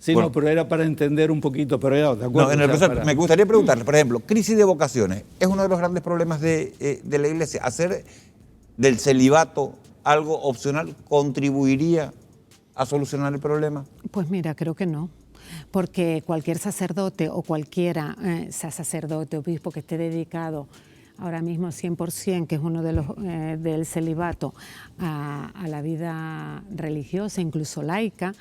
sí, bueno, no, pero era para entender un poquito, pero era de acuerdo. No, me gustaría preguntarle, por ejemplo, crisis de vocaciones, ¿es uno de los grandes problemas de la Iglesia? ¿Hacer del celibato algo opcional contribuiría a solucionar el problema? Pues mira, creo que no. Porque cualquier sacerdote o cualquiera, sea sacerdote, obispo que esté dedicado ahora mismo 100%, que es uno de los del celibato, a la vida religiosa, incluso laica,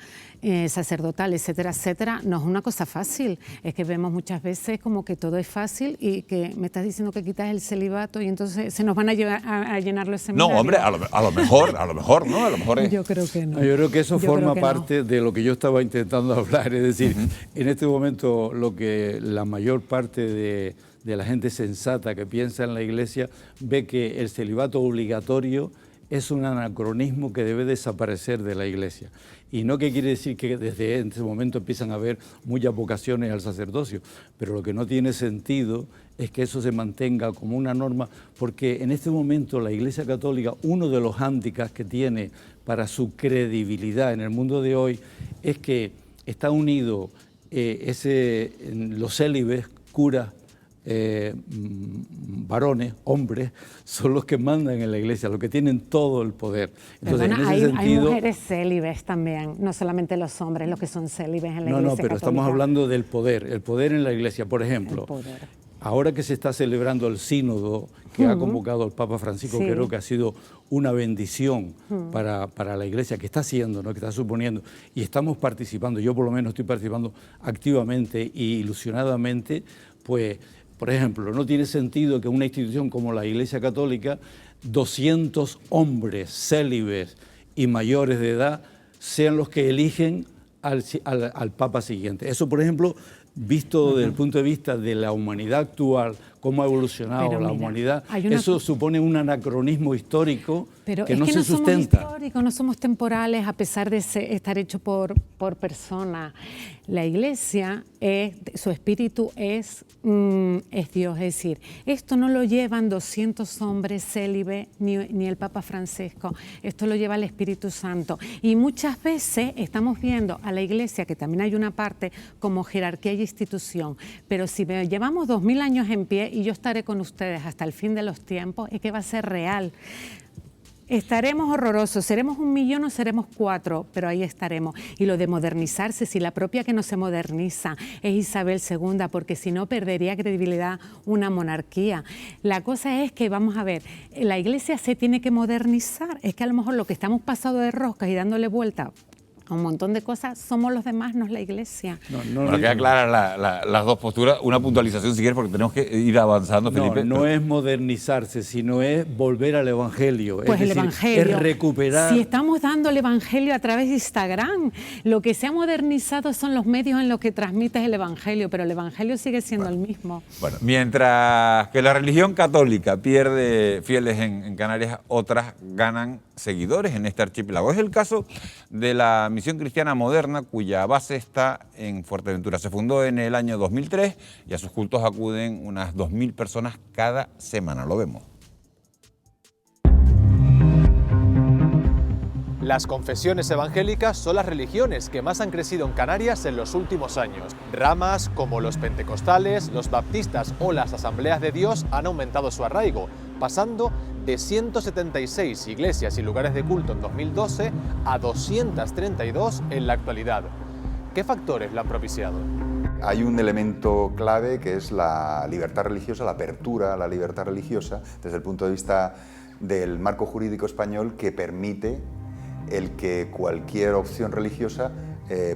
sacerdotal, etcétera, etcétera, no es una cosa fácil. Es que vemos muchas veces como que todo es fácil y que me estás diciendo que quitas el celibato y entonces se nos van a llenar los seminarios. No, hombre, a lo mejor, ¿no? A lo mejor es... Yo creo que no. Yo creo que eso forma parte de lo que yo estaba intentando hablar. Es decir, en este momento lo que la mayor parte de la gente sensata que piensa en la Iglesia ve que el celibato obligatorio es un anacronismo que debe desaparecer de la Iglesia. Y no que quiere decir que desde ese momento empiezan a haber muchas vocaciones al sacerdocio, pero lo que no tiene sentido es que eso se mantenga como una norma, porque en este momento la Iglesia Católica, uno de los hándicaps que tiene para su credibilidad en el mundo de hoy es que está unido los célibes, curas, varones, hombres, son los que mandan en la Iglesia, los que tienen todo el poder. Entonces, perdona, hay mujeres célibes también, no solamente los hombres los que son célibes en la Iglesia No, pero católica. Estamos hablando del poder, el poder en la Iglesia. Por ejemplo, ahora que se está celebrando el sínodo que ha convocado el Papa Francisco, que creo que ha sido una bendición para la Iglesia, que está haciendo, ¿no?, que está suponiendo, y estamos participando, yo por lo menos estoy participando activamente e ilusionadamente, pues, por ejemplo, no tiene sentido que una institución como la Iglesia Católica, 200 hombres célibes y mayores de edad sean los que eligen al Papa siguiente. Eso, por ejemplo, visto desde el punto de vista de la humanidad actual, cómo ha evolucionado la humanidad, eso supone un anacronismo histórico que no se sustenta. No somos históricos, no somos temporales, a pesar de estar hecho por personas. La Iglesia, su espíritu es Dios, es decir, esto no lo llevan 200 hombres célibes ni el Papa Francisco, esto lo lleva el Espíritu Santo. Y muchas veces estamos viendo a la Iglesia, que también hay una parte como jerarquía y institución, pero si llevamos 2000 años en pie y yo estaré con ustedes hasta el fin de los tiempos, es que va a ser real. Estaremos horrorosos, seremos 1 millón o seremos 4, pero ahí estaremos. Y lo de modernizarse, si la propia que no se moderniza es Isabel II, porque si no perdería credibilidad una monarquía. La cosa es que, vamos a ver, la Iglesia se tiene que modernizar. Es que a lo mejor lo que estamos pasando de roscas y dándole vuelta a un montón de cosas, somos los demás, no es la Iglesia. Bueno, queda clara las dos posturas. Una puntualización si quieres, porque tenemos que ir avanzando, Felipe. No es modernizarse, sino es volver al Evangelio. Pues es el Evangelio. Es recuperar. Si estamos dando el Evangelio a través de Instagram, lo que se ha modernizado son los medios en los que transmites el Evangelio, pero el Evangelio sigue siendo el mismo. Bueno, mientras que la religión católica pierde fieles en Canarias, otras ganan seguidores en este archipiélago. Es el caso de la Misión Cristiana Moderna, cuya base está en Fuerteventura. Se fundó en el año 2003 y a sus cultos acuden unas 2000 personas cada semana. Lo vemos. Las confesiones evangélicas son las religiones que más han crecido en Canarias en los últimos años. Ramas como los pentecostales, los baptistas o las asambleas de Dios han aumentado su arraigo, pasando de 176 iglesias y lugares de culto en 2012 a 232 en la actualidad. ¿Qué factores lo han propiciado? Hay un elemento clave que es la libertad religiosa, la apertura a la libertad religiosa desde el punto de vista del marco jurídico español, que permite el que cualquier opción religiosa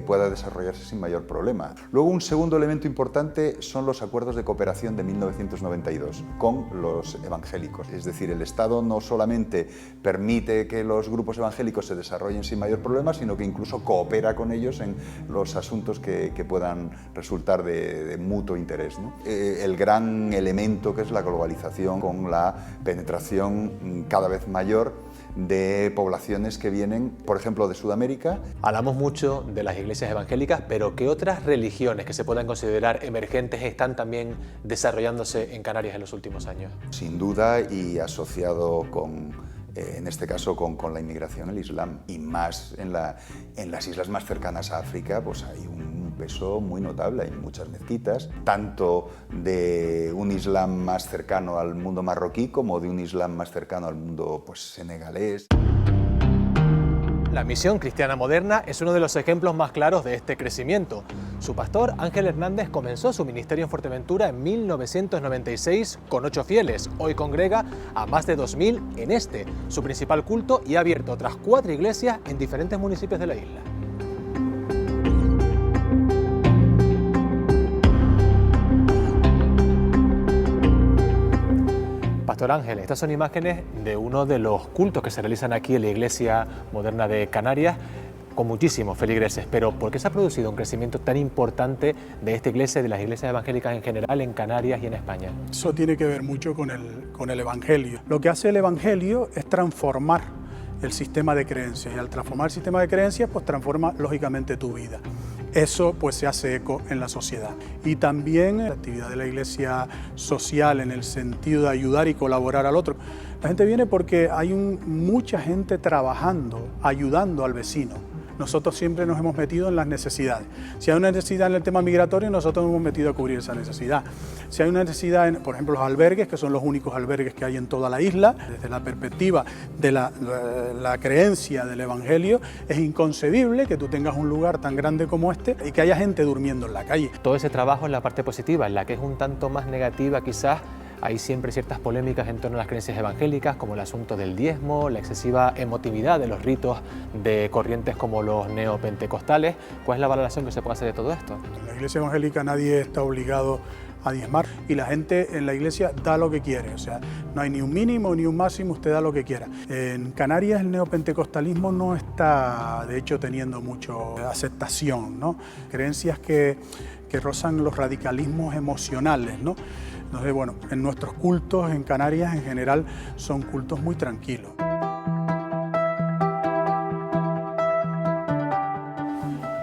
pueda desarrollarse sin mayor problema. Luego, un segundo elemento importante son los acuerdos de cooperación de 1992 con los evangélicos. Es decir, el Estado no solamente permite que los grupos evangélicos se desarrollen sin mayor problema, sino que incluso coopera con ellos en los asuntos que puedan resultar de mutuo interés, ¿no? El gran elemento que es la globalización, con la penetración cada vez mayor de poblaciones que vienen, por ejemplo, de Sudamérica. Hablamos mucho de las iglesias evangélicas, pero ¿qué otras religiones que se puedan considerar emergentes están también desarrollándose en Canarias en los últimos años? Sin duda, y asociado con, en este caso, con la inmigración, el Islam, y más en las islas más cercanas a África, pues hay un peso muy notable. Hay muchas mezquitas, tanto de un Islam más cercano al mundo marroquí como de un Islam más cercano al mundo senegalés. La Misión Cristiana Moderna es uno de los ejemplos más claros de este crecimiento. Su pastor, Ángel Hernández, comenzó su ministerio en Fuerteventura en 1996 con 8 fieles. Hoy congrega a más de 2000 en su principal culto, y ha abierto otras 4 iglesias en diferentes municipios de la isla. Pastor Ángel, estas son imágenes de uno de los cultos que se realizan aquí en la Iglesia Moderna de Canarias, con muchísimos feligreses. Pero ¿por qué se ha producido un crecimiento tan importante de esta iglesia y de las iglesias evangélicas en general en Canarias y en España? Eso tiene que ver mucho con el Evangelio. Lo que hace el Evangelio es transformar el sistema de creencias, y al transformar el sistema de creencias, pues transforma lógicamente tu vida. Eso pues se hace eco en la sociedad. Y también la actividad de la iglesia social, en el sentido de ayudar y colaborar al otro. La gente viene porque hay mucha gente trabajando, ayudando al vecino. Nosotros siempre nos hemos metido en las necesidades. Si hay una necesidad en el tema migratorio, nosotros nos hemos metido a cubrir esa necesidad. Si hay una necesidad en, por ejemplo, los albergues, que son los únicos albergues que hay en toda la isla, desde la perspectiva de la creencia del Evangelio, es inconcebible que tú tengas un lugar tan grande como este y que haya gente durmiendo en la calle. Todo ese trabajo en la parte positiva, en la que es un tanto más negativa quizás. Hay siempre ciertas polémicas en torno a las creencias evangélicas, como el asunto del diezmo, la excesiva emotividad de los ritos de corrientes como los neopentecostales. ¿Cuál es la valoración que se puede hacer de todo esto? En la iglesia evangélica nadie está obligado a diezmar y la gente en la iglesia da lo que quiere, o sea, no hay ni un mínimo ni un máximo, usted da lo que quiera. En Canarias el neopentecostalismo no está, de hecho, teniendo mucho aceptación, ¿no? Creencias que rozan los radicalismos emocionales, ¿no? Entonces, bueno, en nuestros cultos en Canarias en general son cultos muy tranquilos.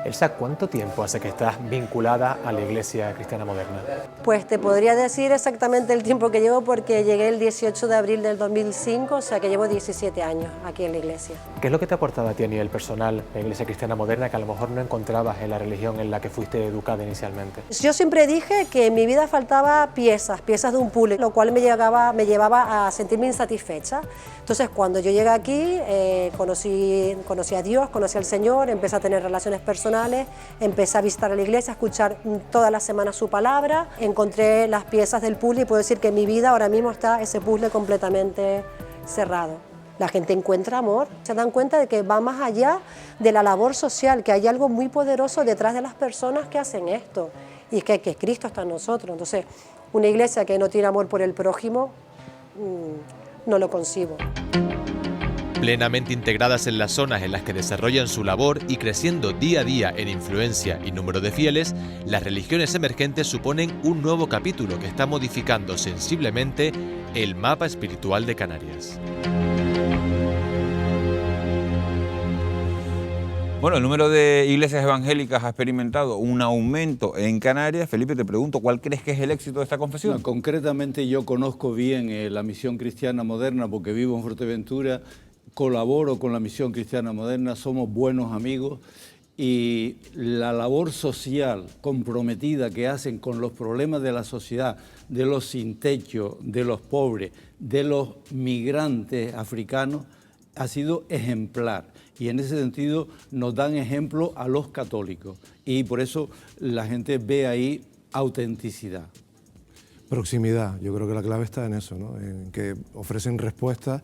Elsa, ¿cuánto tiempo hace que estás vinculada a la Iglesia Cristiana Moderna? Pues te podría decir exactamente el tiempo que llevo porque llegué el 18 de abril del 2005, o sea que llevo 17 años aquí en la iglesia. ¿Qué es lo que te ha aportado a ti a nivel personal la Iglesia Cristiana Moderna que a lo mejor no encontrabas en la religión en la que fuiste educada inicialmente? Yo siempre dije que en mi vida faltaba piezas de un puzzle, lo cual me llevaba a sentirme insatisfecha. Entonces cuando yo llegué aquí conocí a Dios, conocí al Señor, empecé a tener relaciones personales, empecé a visitar a la iglesia, a escuchar todas las semanas su palabra, encontré las piezas del puzzle y puedo decir que en mi vida ahora mismo está ese puzzle completamente cerrado. La gente encuentra amor, se dan cuenta de que va más allá de la labor social, que hay algo muy poderoso detrás de las personas que hacen esto y que Cristo está en nosotros. Entonces, una iglesia que no tiene amor por el prójimo, no lo concibo. Plenamente integradas en las zonas en las que desarrollan su labor y creciendo día a día en influencia y número de fieles, las religiones emergentes suponen un nuevo capítulo que está modificando sensiblemente el mapa espiritual de Canarias. Bueno, el número de iglesias evangélicas ha experimentado un aumento en Canarias. Felipe, te pregunto, ¿cuál crees que es el éxito de esta confesión? No, concretamente yo conozco bien la Misión Cristiana Moderna porque vivo en Fuerteventura, colaboro con la Misión Cristiana Moderna, somos buenos amigos y la labor social comprometida que hacen con los problemas de la sociedad, de los sin techo, de los pobres, de los migrantes africanos, ha sido ejemplar. Y en ese sentido nos dan ejemplo a los católicos y por eso la gente ve ahí autenticidad. Proximidad, yo creo que la clave está en eso, ¿no? En que ofrecen respuestas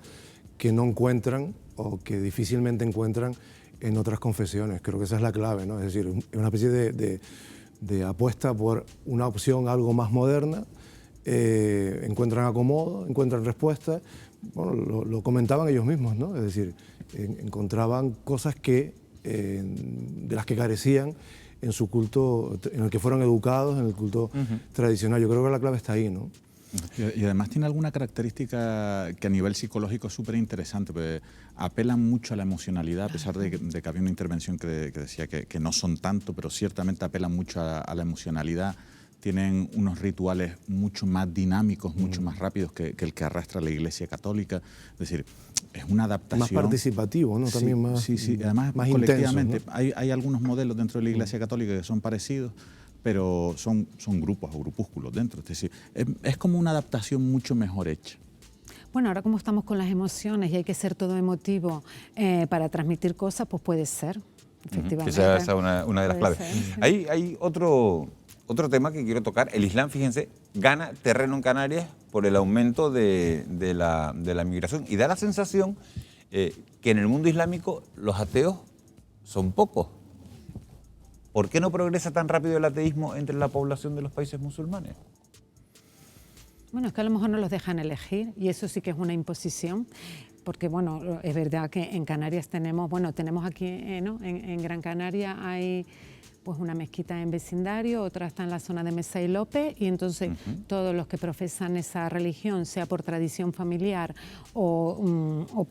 que no encuentran o que difícilmente encuentran en otras confesiones. Creo que esa es la clave, ¿no? Es decir, es una especie de apuesta por una opción algo más moderna, encuentran acomodo, encuentran respuestas. Bueno, lo comentaban ellos mismos, ¿no? Es decir, encontraban cosas de las que carecían en su culto, en el que fueron educados, en el culto tradicional. Yo creo que la clave está ahí, ¿no? Y además tiene alguna característica que a nivel psicológico es súper interesante, porque apelan mucho a la emocionalidad, a pesar de que había una intervención que decía que no son tanto, pero ciertamente apelan mucho a la emocionalidad. Tienen unos rituales mucho más dinámicos, mucho más rápidos que el que arrastra la Iglesia Católica. Es decir, es una adaptación. Más participativo, ¿no? También más. Sí, además más colectivamente. intenso, ¿no? Hay algunos modelos dentro de la Iglesia Católica que son parecidos, pero son grupos o grupúsculos dentro. Es decir, es como una adaptación mucho mejor hecha. Bueno, ahora como estamos con las emociones y hay que ser todo emotivo para transmitir cosas, pues puede ser, efectivamente. Esa es una de las claves. Ser, sí. Hay otro tema que quiero tocar. El Islam, fíjense, gana terreno en Canarias por el aumento de la migración y da la sensación que en el mundo islámico los ateos son pocos. ¿Por qué no progresa tan rápido el ateísmo entre la población de los países musulmanes? Bueno, es que a lo mejor no los dejan elegir y eso sí que es una imposición. Porque, bueno, es verdad que en Canarias tenemos aquí, ¿no? En Gran Canaria hay pues una mezquita en vecindario, otra está en la zona de Mesa y López, y entonces todos los que profesan esa religión, sea por tradición familiar o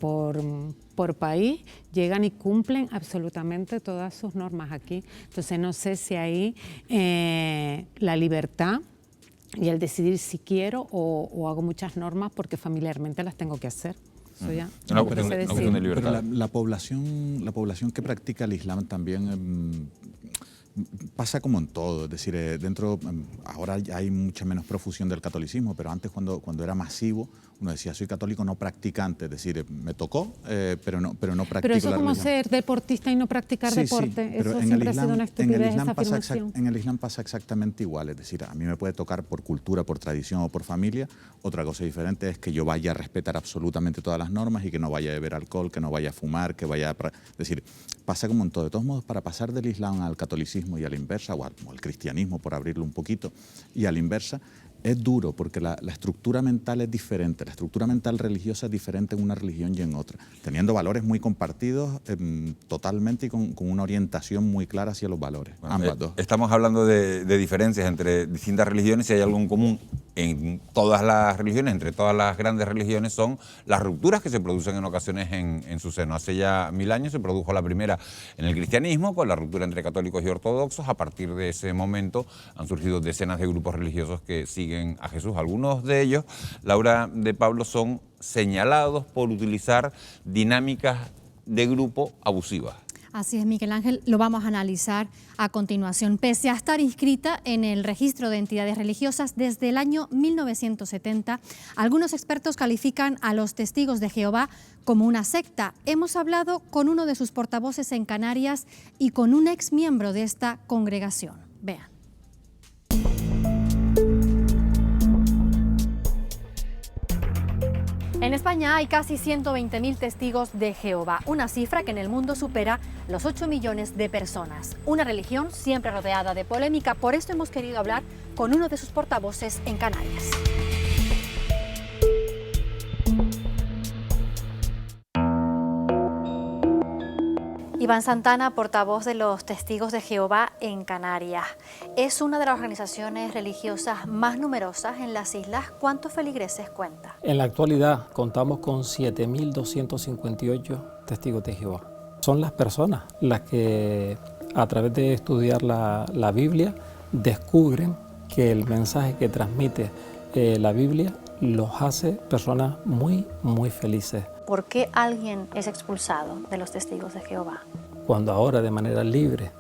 por país, llegan y cumplen absolutamente todas sus normas aquí. Entonces no sé si ahí la libertad y el decidir si quiero o hago muchas normas porque familiarmente las tengo que hacer. Eso ya no, pero la población que practica el Islam también pasa como en todo, es decir, ahora hay mucha menos profusión del catolicismo, pero antes cuando era masivo Uno decía, soy católico no practicante, es decir, me tocó, pero no practico Pero eso la como religión. ser deportista y no practicar deporte, pero eso siempre ha sido una estupidez, esa afirmación. En el Islam pasa exactamente igual, es decir, a mí me puede tocar por cultura, por tradición o por familia. Otra cosa diferente es que yo vaya a respetar absolutamente todas las normas y que no vaya a beber alcohol, que no vaya a fumar, que vaya a... Es decir, pasa como en todo. De todos modos, para pasar del Islam al catolicismo y a la inversa, o al cristianismo, por abrirlo un poquito, y a la inversa, es duro porque la estructura mental es diferente, la estructura mental religiosa es diferente en una religión y en otra, teniendo valores muy compartidos totalmente y con una orientación muy clara hacia los valores, ambas dos. Estamos hablando de diferencias entre distintas religiones y hay algo en común en todas las religiones, entre todas las grandes religiones, son las rupturas que se producen en ocasiones en su seno. Hace ya 1000 años se produjo la primera en el cristianismo, con la ruptura entre católicos y ortodoxos. A partir de ese momento han surgido decenas de grupos religiosos que siguen a Jesús. Algunos de ellos, Laura de Pablo, son señalados por utilizar dinámicas de grupo abusivas. Así es, Miguel Ángel, lo vamos a analizar a continuación. Pese a estar inscrita en el registro de entidades religiosas desde el año 1970, algunos expertos califican a los Testigos de Jehová como una secta. Hemos hablado con uno de sus portavoces en Canarias y con un ex miembro de esta congregación. Vean. En España hay casi 120.000 testigos de Jehová, una cifra que en el mundo supera los 8 millones de personas. Una religión siempre rodeada de polémica, por esto hemos querido hablar con uno de sus portavoces en Canarias. Iván Santana, portavoz de los Testigos de Jehová en Canarias. Es una de las organizaciones religiosas más numerosas en las islas. ¿Cuántos feligreses cuenta? En la actualidad contamos con 7.258 Testigos de Jehová. Son las personas las que a través de estudiar la Biblia descubren que el mensaje que transmite la Biblia los hace personas muy, muy felices. ¿Por qué alguien es expulsado de los Testigos de Jehová? Cuando ahora de manera libre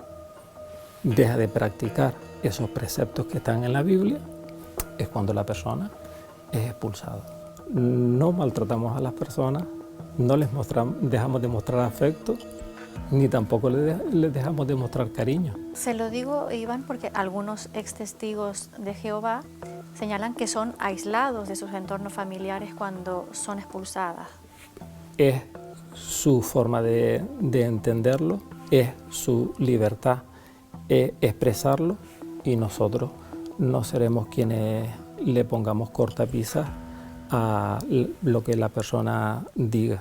deja de practicar esos preceptos que están en la Biblia, es cuando la persona es expulsada. No maltratamos a las personas, no les dejamos de mostrar afecto, ni tampoco les dejamos de mostrar cariño. Se lo digo, Iván, porque algunos ex testigos de Jehová señalan que son aislados de sus entornos familiares cuando son expulsadas. Es su forma de entenderlo, es su libertad, es expresarlo, y nosotros no seremos quienes le pongamos cortapisas a lo que la persona diga.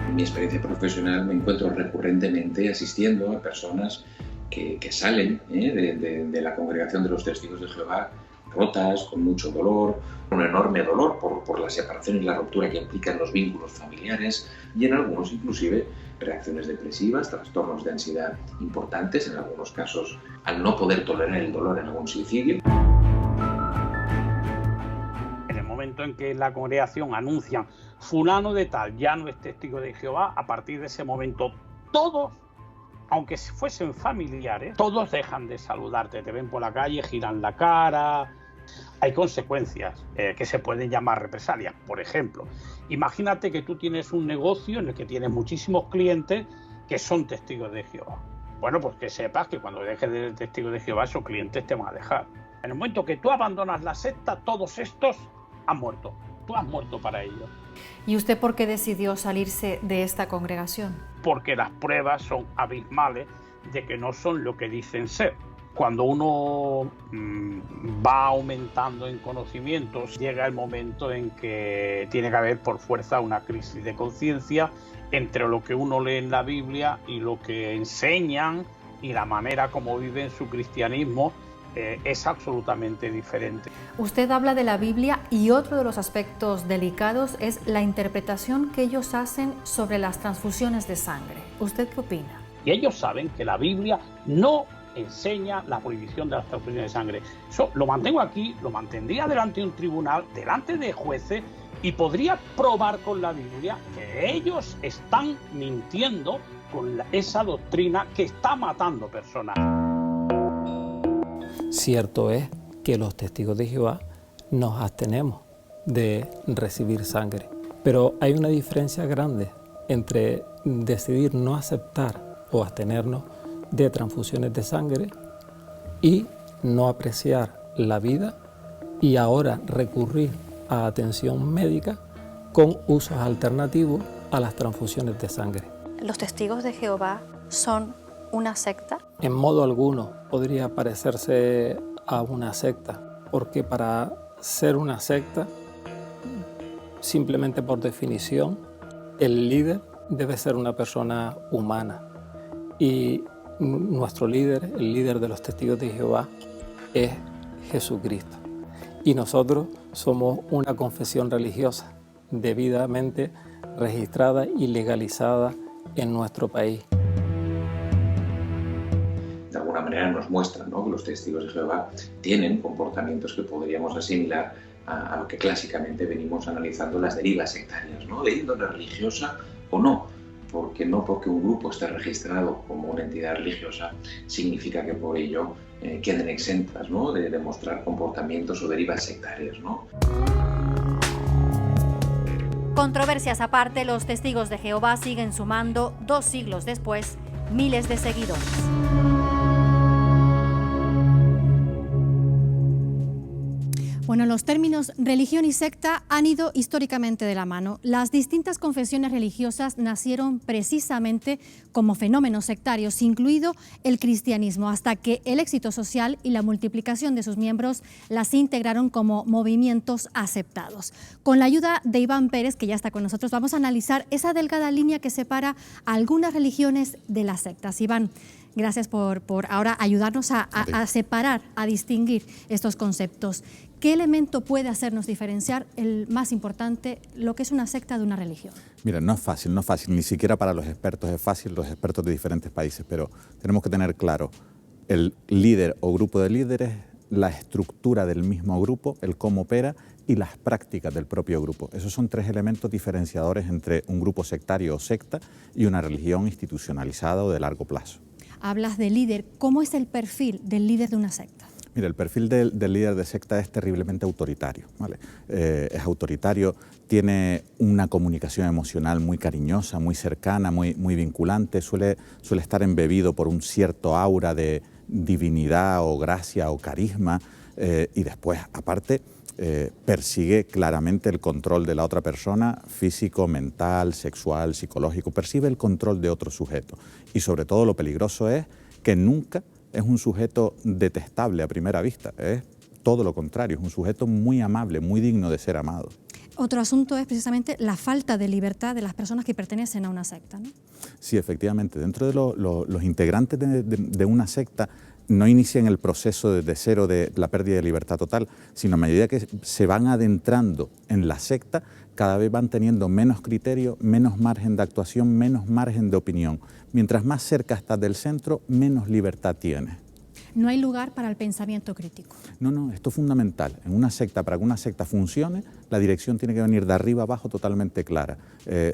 En mi experiencia profesional me encuentro recurrentemente asistiendo a personas que salen de la congregación de los Testigos de Jehová rotas, con mucho dolor, un enorme dolor por la separación y la ruptura que implican los vínculos familiares, y en algunos inclusive reacciones depresivas, trastornos de ansiedad importantes, en algunos casos al no poder tolerar el dolor en algún suicidio. En el momento en que la congregación anuncia fulano de tal ya no es testigo de Jehová, a partir de ese momento todos, aunque fuesen familiares, todos dejan de saludarte, te ven por la calle, giran la cara. Hay consecuencias que se pueden llamar represalias. Por ejemplo, imagínate que tú tienes un negocio en el que tienes muchísimos clientes que son testigos de Jehová. Bueno, pues que sepas que cuando dejes de ser testigo de Jehová, esos clientes te van a dejar. En el momento que tú abandonas la secta, todos estos han muerto. Tú has muerto para ellos. ¿Y usted por qué decidió salirse de esta congregación? Porque las pruebas son abismales de que no son lo que dicen ser. Cuando uno va aumentando en conocimientos, llega el momento en que tiene que haber por fuerza una crisis de conciencia entre lo que uno lee en la Biblia y lo que enseñan, y la manera como viven su cristianismo es absolutamente diferente. Usted habla de la Biblia y otro de los aspectos delicados es la interpretación que ellos hacen sobre las transfusiones de sangre. ¿Usted qué opina? Y ellos saben que la Biblia no enseña la prohibición de las transfusiones de sangre. Eso lo mantengo aquí, lo mantendría delante de un tribunal, delante de jueces, y podría probar con la Biblia que ellos están mintiendo con esa doctrina que está matando personas. Cierto es que los Testigos de Jehová nos abstenemos de recibir sangre. Pero hay una diferencia grande entre decidir no aceptar o abstenernos de transfusiones de sangre y no apreciar la vida y ahora recurrir a atención médica con usos alternativos a las transfusiones de sangre. ¿Los testigos de Jehová son una secta? En modo alguno podría parecerse a una secta, porque para ser una secta, simplemente por definición, el líder debe ser una persona humana. Y nuestro líder, el líder de los testigos de Jehová, es Jesucristo. Y nosotros somos una confesión religiosa debidamente registrada y legalizada en nuestro país. De alguna manera nos muestran, ¿no?, que los testigos de Jehová tienen comportamientos que podríamos asimilar a lo que clásicamente venimos analizando las derivas sectarias, ¿no?, de índole religiosa o no. Porque no porque un grupo esté registrado como una entidad religiosa significa que por ello queden exentas, ¿no?, de demostrar comportamientos o derivas sectarias, ¿no? Controversias aparte, los testigos de Jehová siguen sumando 2 siglos después miles de seguidores. Bueno, los términos religión y secta han ido históricamente de la mano. Las distintas confesiones religiosas nacieron precisamente como fenómenos sectarios, incluido el cristianismo, hasta que el éxito social y la multiplicación de sus miembros las integraron como movimientos aceptados. Con la ayuda de Iván Pérez, que ya está con nosotros, vamos a analizar esa delgada línea que separa a algunas religiones de las sectas. Iván, gracias por ahora ayudarnos a separar, a distinguir estos conceptos. ¿Qué elemento puede hacernos diferenciar, el más importante, lo que es una secta de una religión? Mira, no es fácil, ni siquiera para los expertos es fácil, los expertos de diferentes países, pero tenemos que tener claro el líder o grupo de líderes, la estructura del mismo grupo, el cómo opera y las prácticas del propio grupo. Esos son 3 elementos diferenciadores entre un grupo sectario o secta y una religión institucionalizada o de largo plazo. Hablas de líder. ¿Cómo es el perfil del líder de una secta? Mira, el perfil del líder de secta es terriblemente autoritario, ¿vale? Es autoritario, tiene una comunicación emocional muy cariñosa, muy cercana, muy vinculante, suele estar embebido por un cierto aura de divinidad o gracia o carisma y después, aparte, persigue claramente el control de la otra persona, físico, mental, sexual, psicológico, percibe el control de otro sujeto. Y sobre todo lo peligroso es que nunca es un sujeto detestable a primera vista, es todo lo contrario, es un sujeto muy amable, muy digno de ser amado. Otro asunto es precisamente la falta de libertad de las personas que pertenecen a una secta, ¿no? Sí, efectivamente, dentro de los integrantes de una secta no inician el proceso desde cero de la pérdida de libertad total, sino a medida que se van adentrando en la secta, cada vez van teniendo menos criterio, menos margen de actuación, menos margen de opinión. Mientras más cerca estás del centro, menos libertad tienes. No hay lugar para el pensamiento crítico. No, esto es fundamental. En una secta, para que una secta funcione, la dirección tiene que venir de arriba abajo totalmente clara.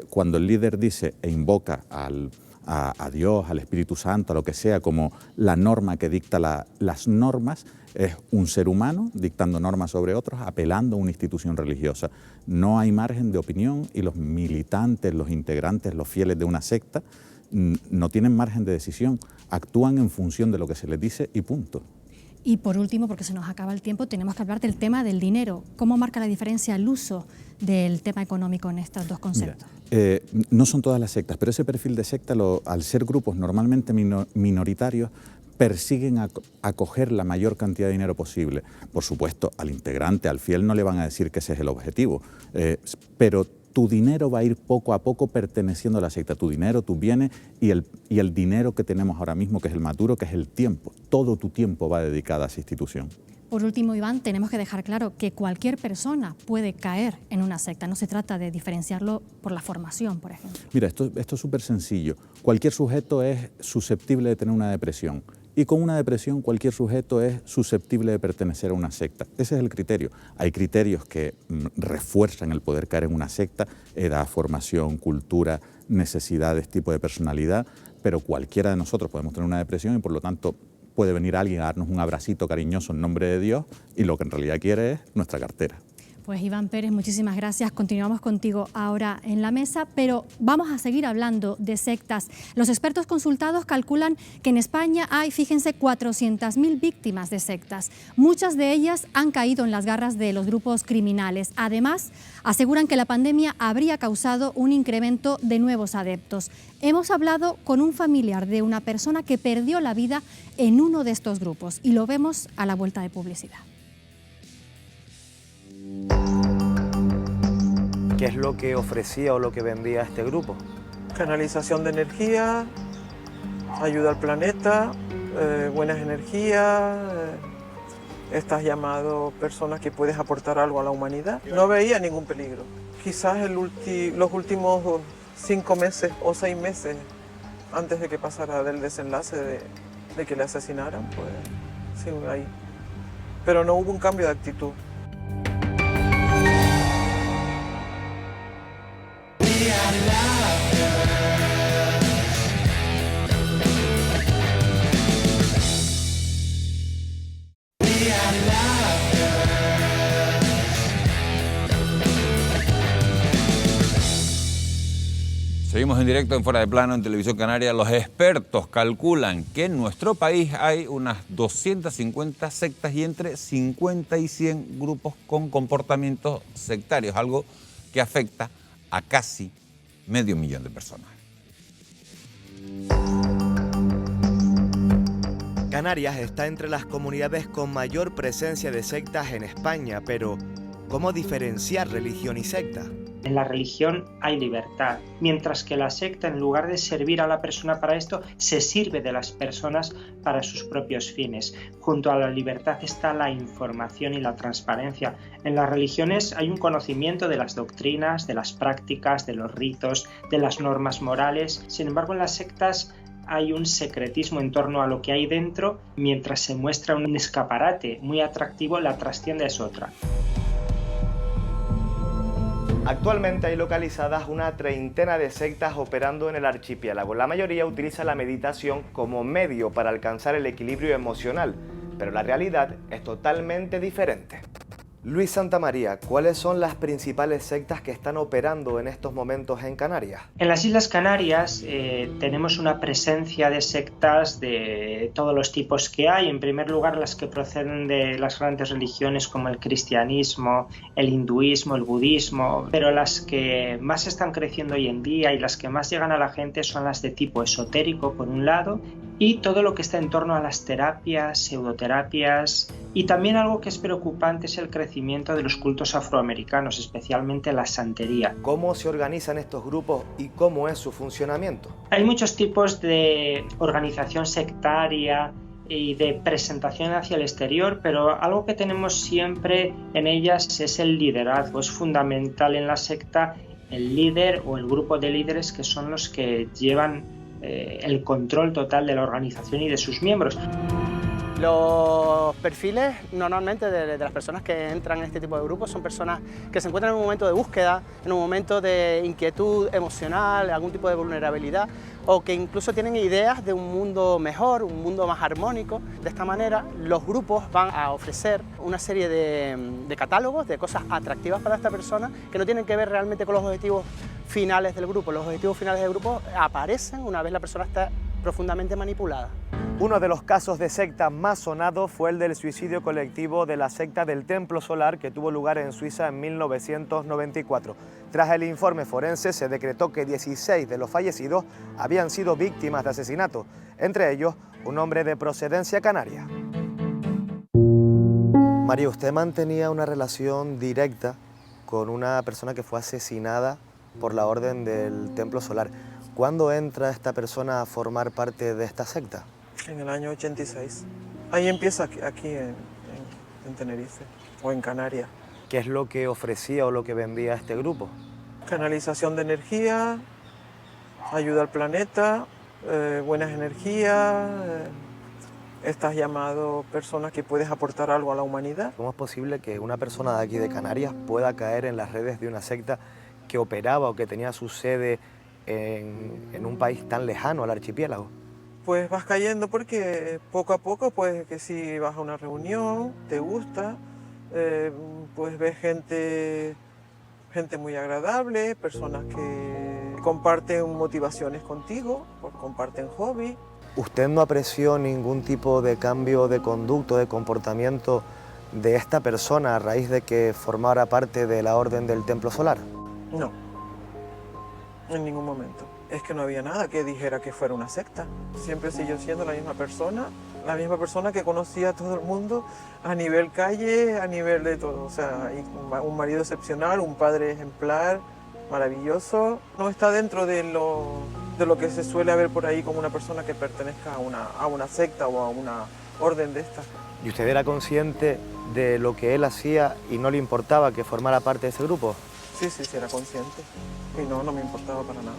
Cuando el líder dice e invoca a Dios, al Espíritu Santo, a lo que sea, como la norma que dicta las normas, es un ser humano dictando normas sobre otros, apelando a una institución religiosa. No hay margen de opinión y los militantes, los integrantes, los fieles de una secta no tienen margen de decisión, actúan en función de lo que se les dice y punto. Y por último, porque se nos acaba el tiempo, tenemos que hablar del tema del dinero. ¿Cómo marca la diferencia el uso del tema económico en estos 2 conceptos? Mira, no son todas las sectas, pero ese perfil de secta, al ser grupos normalmente minoritarios, persiguen acoger la mayor cantidad de dinero posible. Por supuesto, al integrante, al fiel, no le van a decir que ese es el objetivo, pero tu dinero va a ir poco a poco perteneciendo a la secta, tu dinero, tus bienes y el dinero que tenemos ahora mismo, que es el más duro, que es el tiempo. Todo tu tiempo va dedicado a esa institución. Por último, Iván, tenemos que dejar claro que cualquier persona puede caer en una secta. No se trata de diferenciarlo por la formación, por ejemplo. Mira, esto es súper sencillo. Cualquier sujeto es susceptible de tener una depresión. Y con una depresión cualquier sujeto es susceptible de pertenecer a una secta. Ese es el criterio. Hay criterios que refuerzan el poder caer en una secta, edad, formación, cultura, necesidades, tipo de personalidad, pero cualquiera de nosotros podemos tener una depresión y por lo tanto puede venir alguien a darnos un abracito cariñoso en nombre de Dios y lo que en realidad quiere es nuestra cartera. Pues Iván Pérez, muchísimas gracias. Continuamos contigo ahora en la mesa, pero vamos a seguir hablando de sectas. Los expertos consultados calculan que en España hay, fíjense, 400.000 víctimas de sectas. Muchas de ellas han caído en las garras de los grupos criminales. Además, aseguran que la pandemia habría causado un incremento de nuevos adeptos. Hemos hablado con un familiar de una persona que perdió la vida en uno de estos grupos y lo vemos a la vuelta de publicidad. ¿Qué es lo que ofrecía o lo que vendía este grupo? Canalización de energía, ayuda al planeta, buenas energías, estás llamado personas que puedes aportar algo a la humanidad. No veía ningún peligro. Quizás los últimos 5 meses o 6 meses antes de que pasara del desenlace de que le asesinaran, pues sí, ahí. Pero no hubo un cambio de actitud. Seguimos en directo en Fuera de Plano en Televisión Canaria. Los expertos calculan que en nuestro país hay unas 250 sectas y entre 50 y 100 grupos con comportamientos sectarios, algo que afecta a casi 500.000 de personas. Canarias está entre las comunidades con mayor presencia de sectas en España, pero ¿cómo diferenciar religión y secta? En la religión hay libertad, mientras que la secta, en lugar de servir a la persona para esto, se sirve de las personas para sus propios fines. Junto a la libertad está la información y la transparencia. En las religiones hay un conocimiento de las doctrinas, de las prácticas, de los ritos, de las normas morales. Sin embargo, en las sectas hay un secretismo en torno a lo que hay dentro, mientras se muestra un escaparate muy atractivo, la trastienda es otra. Actualmente hay localizadas una treintena de sectas operando en el archipiélago. La mayoría utiliza la meditación como medio para alcanzar el equilibrio emocional, pero la realidad es totalmente diferente. Luis Santamaría, ¿cuáles son las principales sectas que están operando en estos momentos en Canarias? En las Islas Canarias tenemos una presencia de sectas de todos los tipos que hay. En primer lugar, las que proceden de las grandes religiones como el cristianismo, el hinduismo, el budismo, pero las que más están creciendo hoy en día y las que más llegan a la gente son las de tipo esotérico, por un lado, y todo lo que está en torno a las terapias, pseudoterapias, y también algo que es preocupante es el crecimiento de los cultos afroamericanos, especialmente la santería. ¿Cómo se organizan estos grupos y cómo es su funcionamiento? Hay muchos tipos de organización sectaria y de presentación hacia el exterior, pero algo que tenemos siempre en ellas es el liderazgo. Es fundamental en la secta el líder o el grupo de líderes que son los que llevan el control total de la organización y de sus miembros. Los perfiles normalmente de las personas que entran en este tipo de grupos son personas que se encuentran en un momento de búsqueda, en un momento de inquietud emocional, algún tipo de vulnerabilidad, o que incluso tienen ideas de un mundo mejor, un mundo más armónico. De esta manera, los grupos van a ofrecer una serie de catálogos, de cosas atractivas para esta persona, que no tienen que ver realmente con los objetivos finales del grupo. Los objetivos finales del grupo aparecen una vez la persona está profundamente manipulada. Uno de los casos de secta más sonados fue el del suicidio colectivo de la secta del Templo Solar que tuvo lugar en Suiza en 1994. Tras el informe forense se decretó que 16 de los fallecidos habían sido víctimas de asesinato, entre ellos un hombre de procedencia canaria. María, usted mantenía una relación directa con una persona que fue asesinada por la orden del Templo Solar. ¿Cuándo entra esta persona a formar parte de esta secta? En el año 86. Ahí empieza aquí en Tenerife o en Canarias. ¿Qué es lo que ofrecía o lo que vendía este grupo? Canalización de energía, ayuda al planeta, buenas energías, estás llamado personas que puedes aportar algo a la humanidad. ¿Cómo es posible que una persona de aquí de Canarias pueda caer en las redes de una secta que operaba o que tenía su sede en un país tan lejano al archipiélago? Pues vas cayendo porque poco a poco, pues que si vas a una reunión, te gusta, pues ves gente muy agradable, personas que comparten motivaciones contigo, pues comparten hobby. ¿Usted no apreció ningún tipo de cambio de conducta, de comportamiento de esta persona a raíz de que formara parte de la Orden del Templo Solar? No, en ningún momento. Es que no había nada que dijera que fuera una secta. Siempre siguió siendo la misma persona que conocía a todo el mundo a nivel calle, a nivel de todo. O sea, un marido excepcional, un padre ejemplar, maravilloso. No está dentro de lo que se suele ver por ahí como una persona que pertenezca a una secta o a una orden de estas. ¿Y usted era consciente de lo que él hacía y no le importaba que formara parte de ese grupo? Sí, era consciente. Y no me importaba para nada.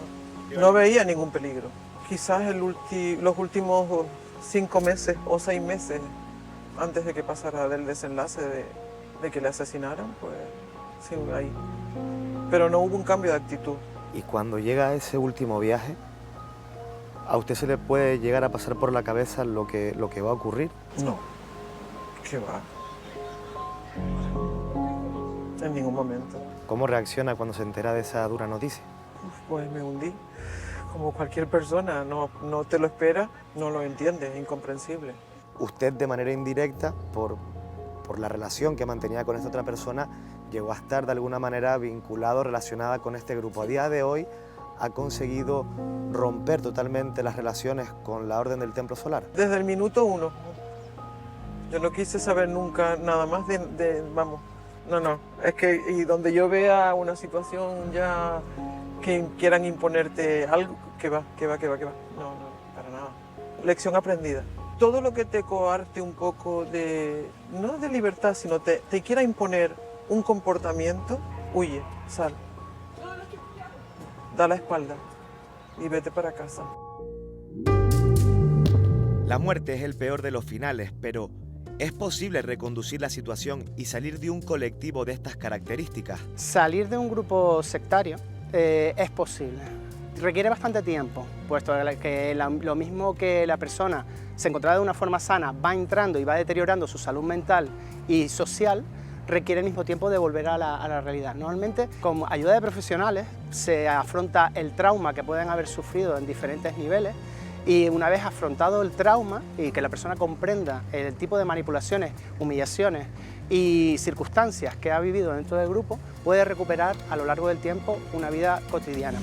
No veía ningún peligro. Quizás los últimos 5 meses o 6 meses antes de que pasara del desenlace de que le asesinaran, pues sí, ahí. Pero no hubo un cambio de actitud. Y cuando llega a ese último viaje, ¿a usted se le puede llegar a pasar por la cabeza lo que va a ocurrir? No, ¿qué va? En ningún momento. ¿Cómo reacciona cuando se entera de esa dura noticia? Pues me hundí. Como cualquier persona, no te lo espera, no lo entiende, es incomprensible. Usted de manera indirecta, por la relación que mantenía con esta otra persona, llegó a estar de alguna manera vinculado, relacionada con este grupo. A día de hoy ha conseguido romper totalmente las relaciones con la Orden del Templo Solar. Desde el minuto 1. Yo no quise saber nunca nada más vamos, no. Es que y donde yo vea una situación ya que quieran imponerte algo, que va. No, para nada. Lección aprendida. Todo lo que te coarte un poco no de libertad, sino te quiera imponer un comportamiento, huye, sal. Da la espalda y vete para casa. La muerte es el peor de los finales, pero ¿es posible reconducir la situación y salir de un colectivo de estas características? Salir de un grupo sectario es posible. Requiere bastante tiempo, puesto que lo mismo que la persona se encontraba de una forma sana, va entrando y va deteriorando su salud mental y social, requiere al mismo tiempo de volver a la realidad. Normalmente, con ayuda de profesionales, se afronta el trauma que pueden haber sufrido en diferentes niveles y una vez afrontado el trauma y que la persona comprenda el tipo de manipulaciones, humillaciones y circunstancias que ha vivido dentro del grupo, puede recuperar a lo largo del tiempo una vida cotidiana.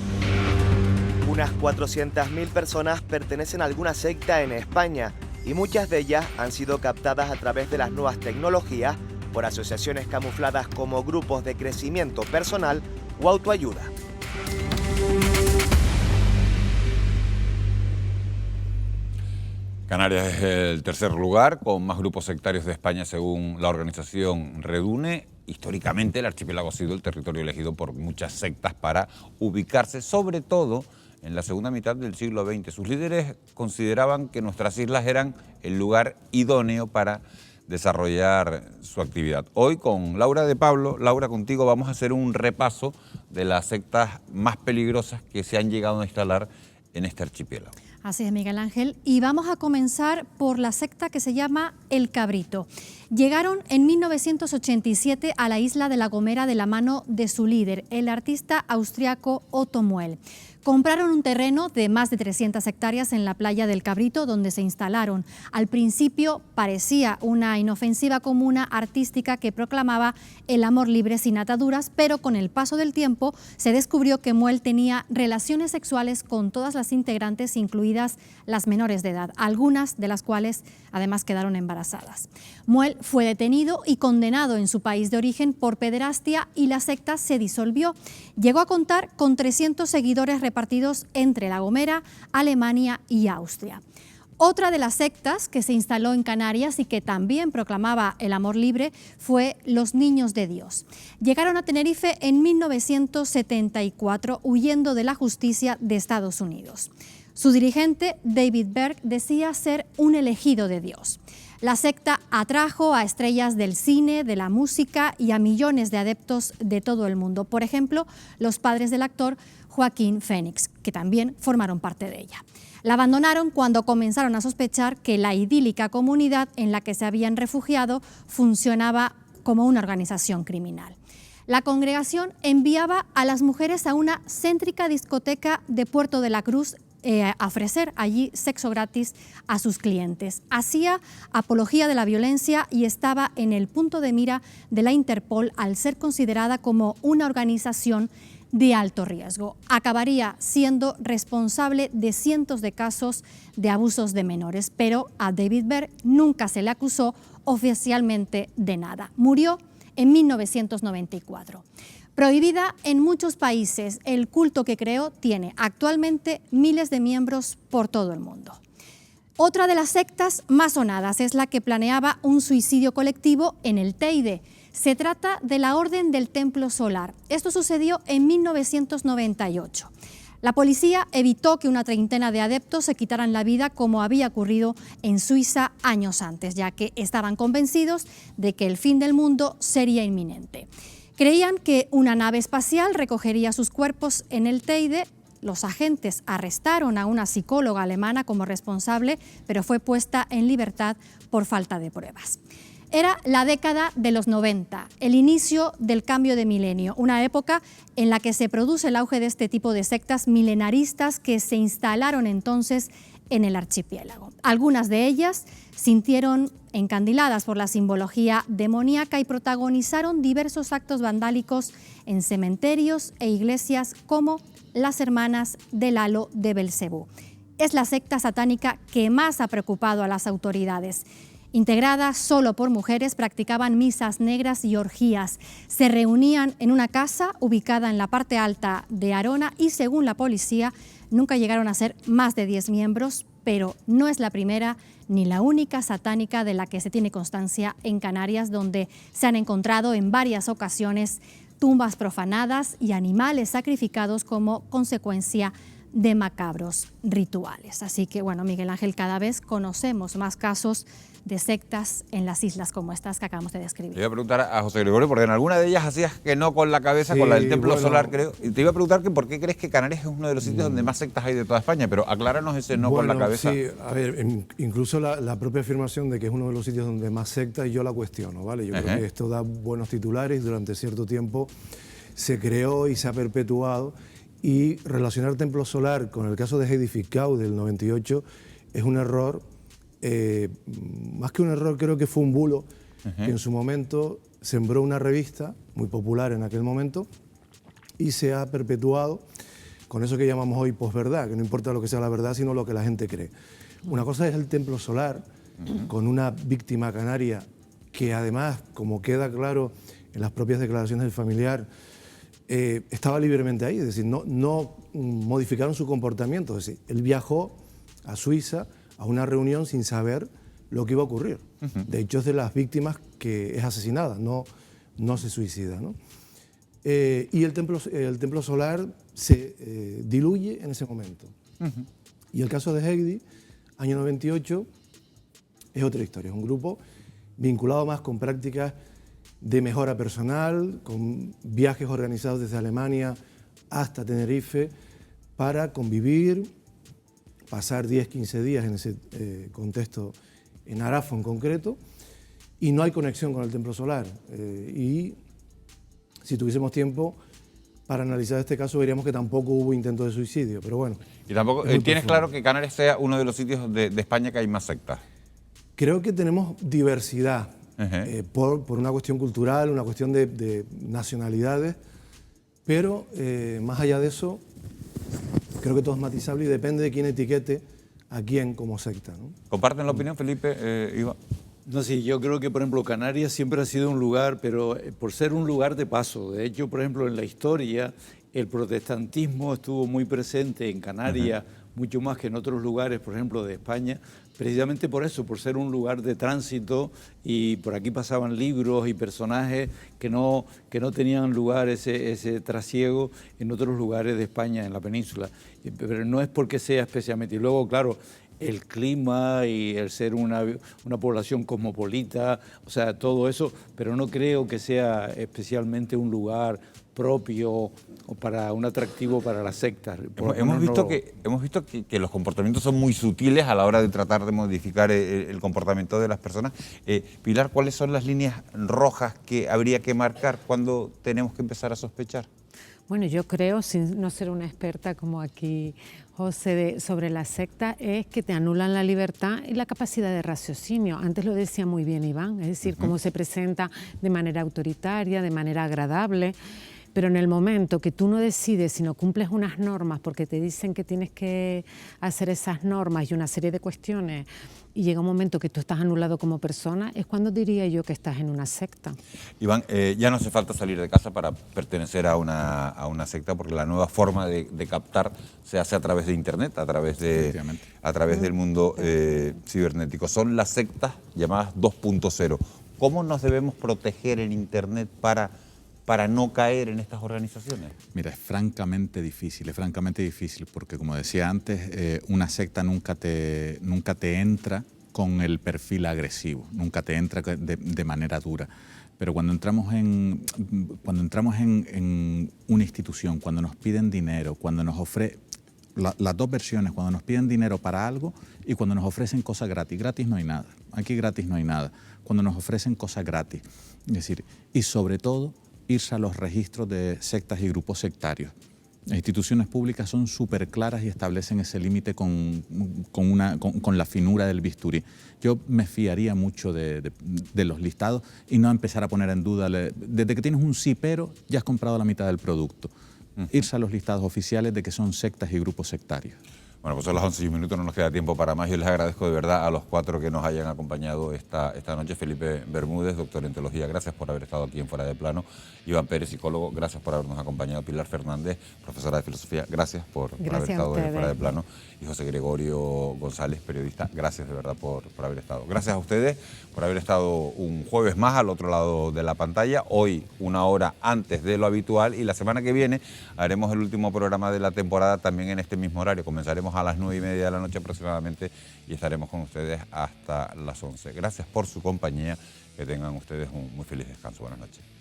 Unas 400.000 personas pertenecen a alguna secta en España y muchas de ellas han sido captadas a través de las nuevas tecnologías por asociaciones camufladas como grupos de crecimiento personal o autoayuda. Canarias es el tercer lugar con más grupos sectarios de España según la organización Redune. Históricamente el archipiélago ha sido el territorio elegido por muchas sectas para ubicarse, sobre todo en la segunda mitad del siglo XX. Sus líderes consideraban que nuestras islas eran el lugar idóneo para desarrollar su actividad. Hoy con Laura de Pablo, Laura, contigo vamos a hacer un repaso de las sectas más peligrosas que se han llegado a instalar en este archipiélago. Así es, Miguel Ángel. Y vamos a comenzar por la secta que se llama El Cabrito. Llegaron en 1987 a la isla de La Gomera de la mano de su líder, el artista austriaco Otto Muell. Compraron un terreno de más de 300 hectáreas en la playa del Cabrito, donde se instalaron. Al principio parecía una inofensiva comuna artística que proclamaba el amor libre sin ataduras, pero con el paso del tiempo se descubrió que Muell tenía relaciones sexuales con todas las integrantes, incluidas las menores de edad, algunas de las cuales además quedaron embarazadas. Muell fue detenido y condenado en su país de origen por pederastia y la secta se disolvió. Llegó a contar con 300 seguidores repartidos entre La Gomera, Alemania y Austria. Otra de las sectas que se instaló en Canarias y que también proclamaba el amor libre fue Los Niños de Dios. Llegaron a Tenerife en 1974 huyendo de la justicia de Estados Unidos. Su dirigente, David Berg, decía ser un elegido de Dios. La secta atrajo a estrellas del cine, de la música y a millones de adeptos de todo el mundo. Por ejemplo, los padres del actor Joaquín Phoenix, que también formaron parte de ella. La abandonaron cuando comenzaron a sospechar que la idílica comunidad en la que se habían refugiado funcionaba como una organización criminal. La congregación enviaba a las mujeres a una céntrica discoteca de Puerto de la Cruz a ofrecer allí sexo gratis a sus clientes. Hacía apología de la violencia y estaba en el punto de mira de la Interpol al ser considerada como una organización de alto riesgo. Acabaría siendo responsable de cientos de casos de abusos de menores, pero a David Berg nunca se le acusó oficialmente de nada. Murió en 1994. Prohibida en muchos países, el culto que creó tiene actualmente miles de miembros por todo el mundo. Otra de las sectas más sonadas es la que planeaba un suicidio colectivo en el Teide. Se trata de la Orden del Templo Solar. Esto sucedió en 1998. La policía evitó que una treintena de adeptos se quitaran la vida como había ocurrido en Suiza años antes, ya que estaban convencidos de que el fin del mundo sería inminente. Creían que una nave espacial recogería sus cuerpos en el Teide. Los agentes arrestaron a una psicóloga alemana como responsable, pero fue puesta en libertad por falta de pruebas. Era la década de los 90, el inicio del cambio de milenio, una época en la que se produce el auge de este tipo de sectas milenaristas que se instalaron entonces en el archipiélago. Algunas de ellas sintieron encandiladas por la simbología demoníaca y protagonizaron diversos actos vandálicos en cementerios e iglesias como las Hermanas del Halo de Belcebú. Es la secta satánica que más ha preocupado a las autoridades. Integrada solo por mujeres, practicaban misas negras y orgías. Se reunían en una casa ubicada en la parte alta de Arona y, según la policía, nunca llegaron a ser más de 10 miembros, pero no es la primera ni la única satánica de la que se tiene constancia en Canarias, donde se han encontrado en varias ocasiones tumbas profanadas y animales sacrificados como consecuencia de macabros rituales. Así que, bueno, Miguel Ángel, cada vez conocemos más casos de sectas en las islas como estas que acabamos de describir. Te iba a preguntar a José Gregorio, porque en alguna de ellas hacías que no con la cabeza, sí, con la del Templo Solar, creo. Y te iba a preguntar que por qué crees que Canarias es uno de los sitios donde más sectas hay de toda España, pero acláranos ese no con la cabeza. Sí, a ver, incluso la propia afirmación de que es uno de los sitios donde más sectas, yo la cuestiono, ¿vale? Yo creo que esto da buenos titulares, durante cierto tiempo se creó y se ha perpetuado, y relacionar Templo Solar con el caso de Heidi Fiscau del 98 es un error. Más que un error, creo que fue un bulo que en su momento sembró una revista muy popular en aquel momento y se ha perpetuado con eso que llamamos hoy posverdad, que no importa lo que sea la verdad, sino lo que la gente cree. Una cosa es el Templo Solar, con una víctima canaria que además, como queda claro en las propias declaraciones del familiar, estaba libremente ahí, es decir, no modificaron su comportamiento, es decir, él viajó a Suiza a una reunión sin saber lo que iba a ocurrir. De hecho, es de las víctimas que es asesinada, no se suicida, ¿no? Y el templo solar se diluye en ese momento. Y el caso de Heidi, año 98, es otra historia. Es un grupo vinculado más con prácticas de mejora personal, con viajes organizados desde Alemania hasta Tenerife para convivir, pasar 10, 15 días en ese contexto, en Arafo en concreto, y no hay conexión con el templo solar. Y si tuviésemos tiempo para analizar este caso, veríamos que tampoco hubo intento de suicidio, pero bueno. Y tampoco tienes claro que Canarias sea uno de los sitios de España que hay más sectas. Creo que tenemos diversidad, por una cuestión cultural, una cuestión de nacionalidades, pero más allá de eso, creo que todo es matizable y depende de quién etiquete a quién como secta, ¿no? ¿Comparten la opinión, Felipe? Iván. No, sí, yo creo que, por ejemplo, Canarias siempre ha sido un lugar, pero por ser un lugar de paso. De hecho, por ejemplo, en la historia, el protestantismo estuvo muy presente en Canarias, mucho más que en otros lugares, por ejemplo, de España, precisamente por eso, por ser un lugar de tránsito, y por aquí pasaban libros y personajes que no tenían lugar ese trasiego en otros lugares de España, en la península. Pero no es porque sea especialmente. Y luego, claro, el clima y el ser una población cosmopolita, o sea, todo eso, pero no creo que sea especialmente un lugar propio o para un atractivo para las sectas. Hemos visto que los comportamientos son muy sutiles a la hora de tratar de modificar el comportamiento de las personas. Pilar, ¿cuáles son las líneas rojas que habría que marcar cuando tenemos que empezar a sospechar? Bueno, yo creo, sin no ser una experta como aquí José, sobre la secta, es que te anulan la libertad y la capacidad de raciocinio. Antes lo decía muy bien Iván, es decir, cómo se presenta de manera autoritaria, de manera agradable. Pero en el momento que tú no decides, sino cumples unas normas porque te dicen que tienes que hacer esas normas y una serie de cuestiones, y llega un momento que tú estás anulado como persona, es cuando diría yo que estás en una secta. Iván, ya no hace falta salir de casa para pertenecer a una secta, porque la nueva forma de captar se hace a través de Internet, a través del mundo cibernético. Son las sectas llamadas 2.0. ¿Cómo nos debemos proteger en Internet para no caer en estas organizaciones? Mira, es francamente difícil, porque como decía antes, una secta nunca te entra con el perfil agresivo, nunca te entra de manera dura. Pero cuando entramos en una institución, cuando nos piden dinero, cuando nos ofrecen, las dos versiones, cuando nos piden dinero para algo y cuando nos ofrecen cosas gratis. Gratis no hay nada, aquí gratis no hay nada. Cuando nos ofrecen cosas gratis, es decir, y sobre todo, irse a los registros de sectas y grupos sectarios. Las instituciones públicas son súper claras y establecen ese límite con la finura del bisturí. Yo me fiaría mucho de los listados y no empezar a poner en duda. Desde que tienes un sí pero, ya has comprado la mitad del producto. Irse a los listados oficiales de que son sectas y grupos sectarios. Bueno, pues son las 11:01, no nos queda tiempo para más. Yo les agradezco de verdad a los cuatro que nos hayan acompañado esta noche. Felipe Bermúdez, doctor en teología, gracias por haber estado aquí en Fuera de Plano. Iván Pérez, psicólogo, gracias por habernos acompañado. Pilar Fernández, profesora de filosofía, gracias por haber estado en Fuera de Plano. Y José Gregorio González, periodista, gracias de verdad por haber estado. Gracias a ustedes por haber estado un jueves más al otro lado de la pantalla. Hoy, una hora antes de lo habitual, y la semana que viene haremos el último programa de la temporada también en este mismo horario. Comenzaremos a las 9:30 de la noche aproximadamente y estaremos con ustedes hasta las 11. Gracias por su compañía. Que tengan ustedes un muy feliz descanso. Buenas noches.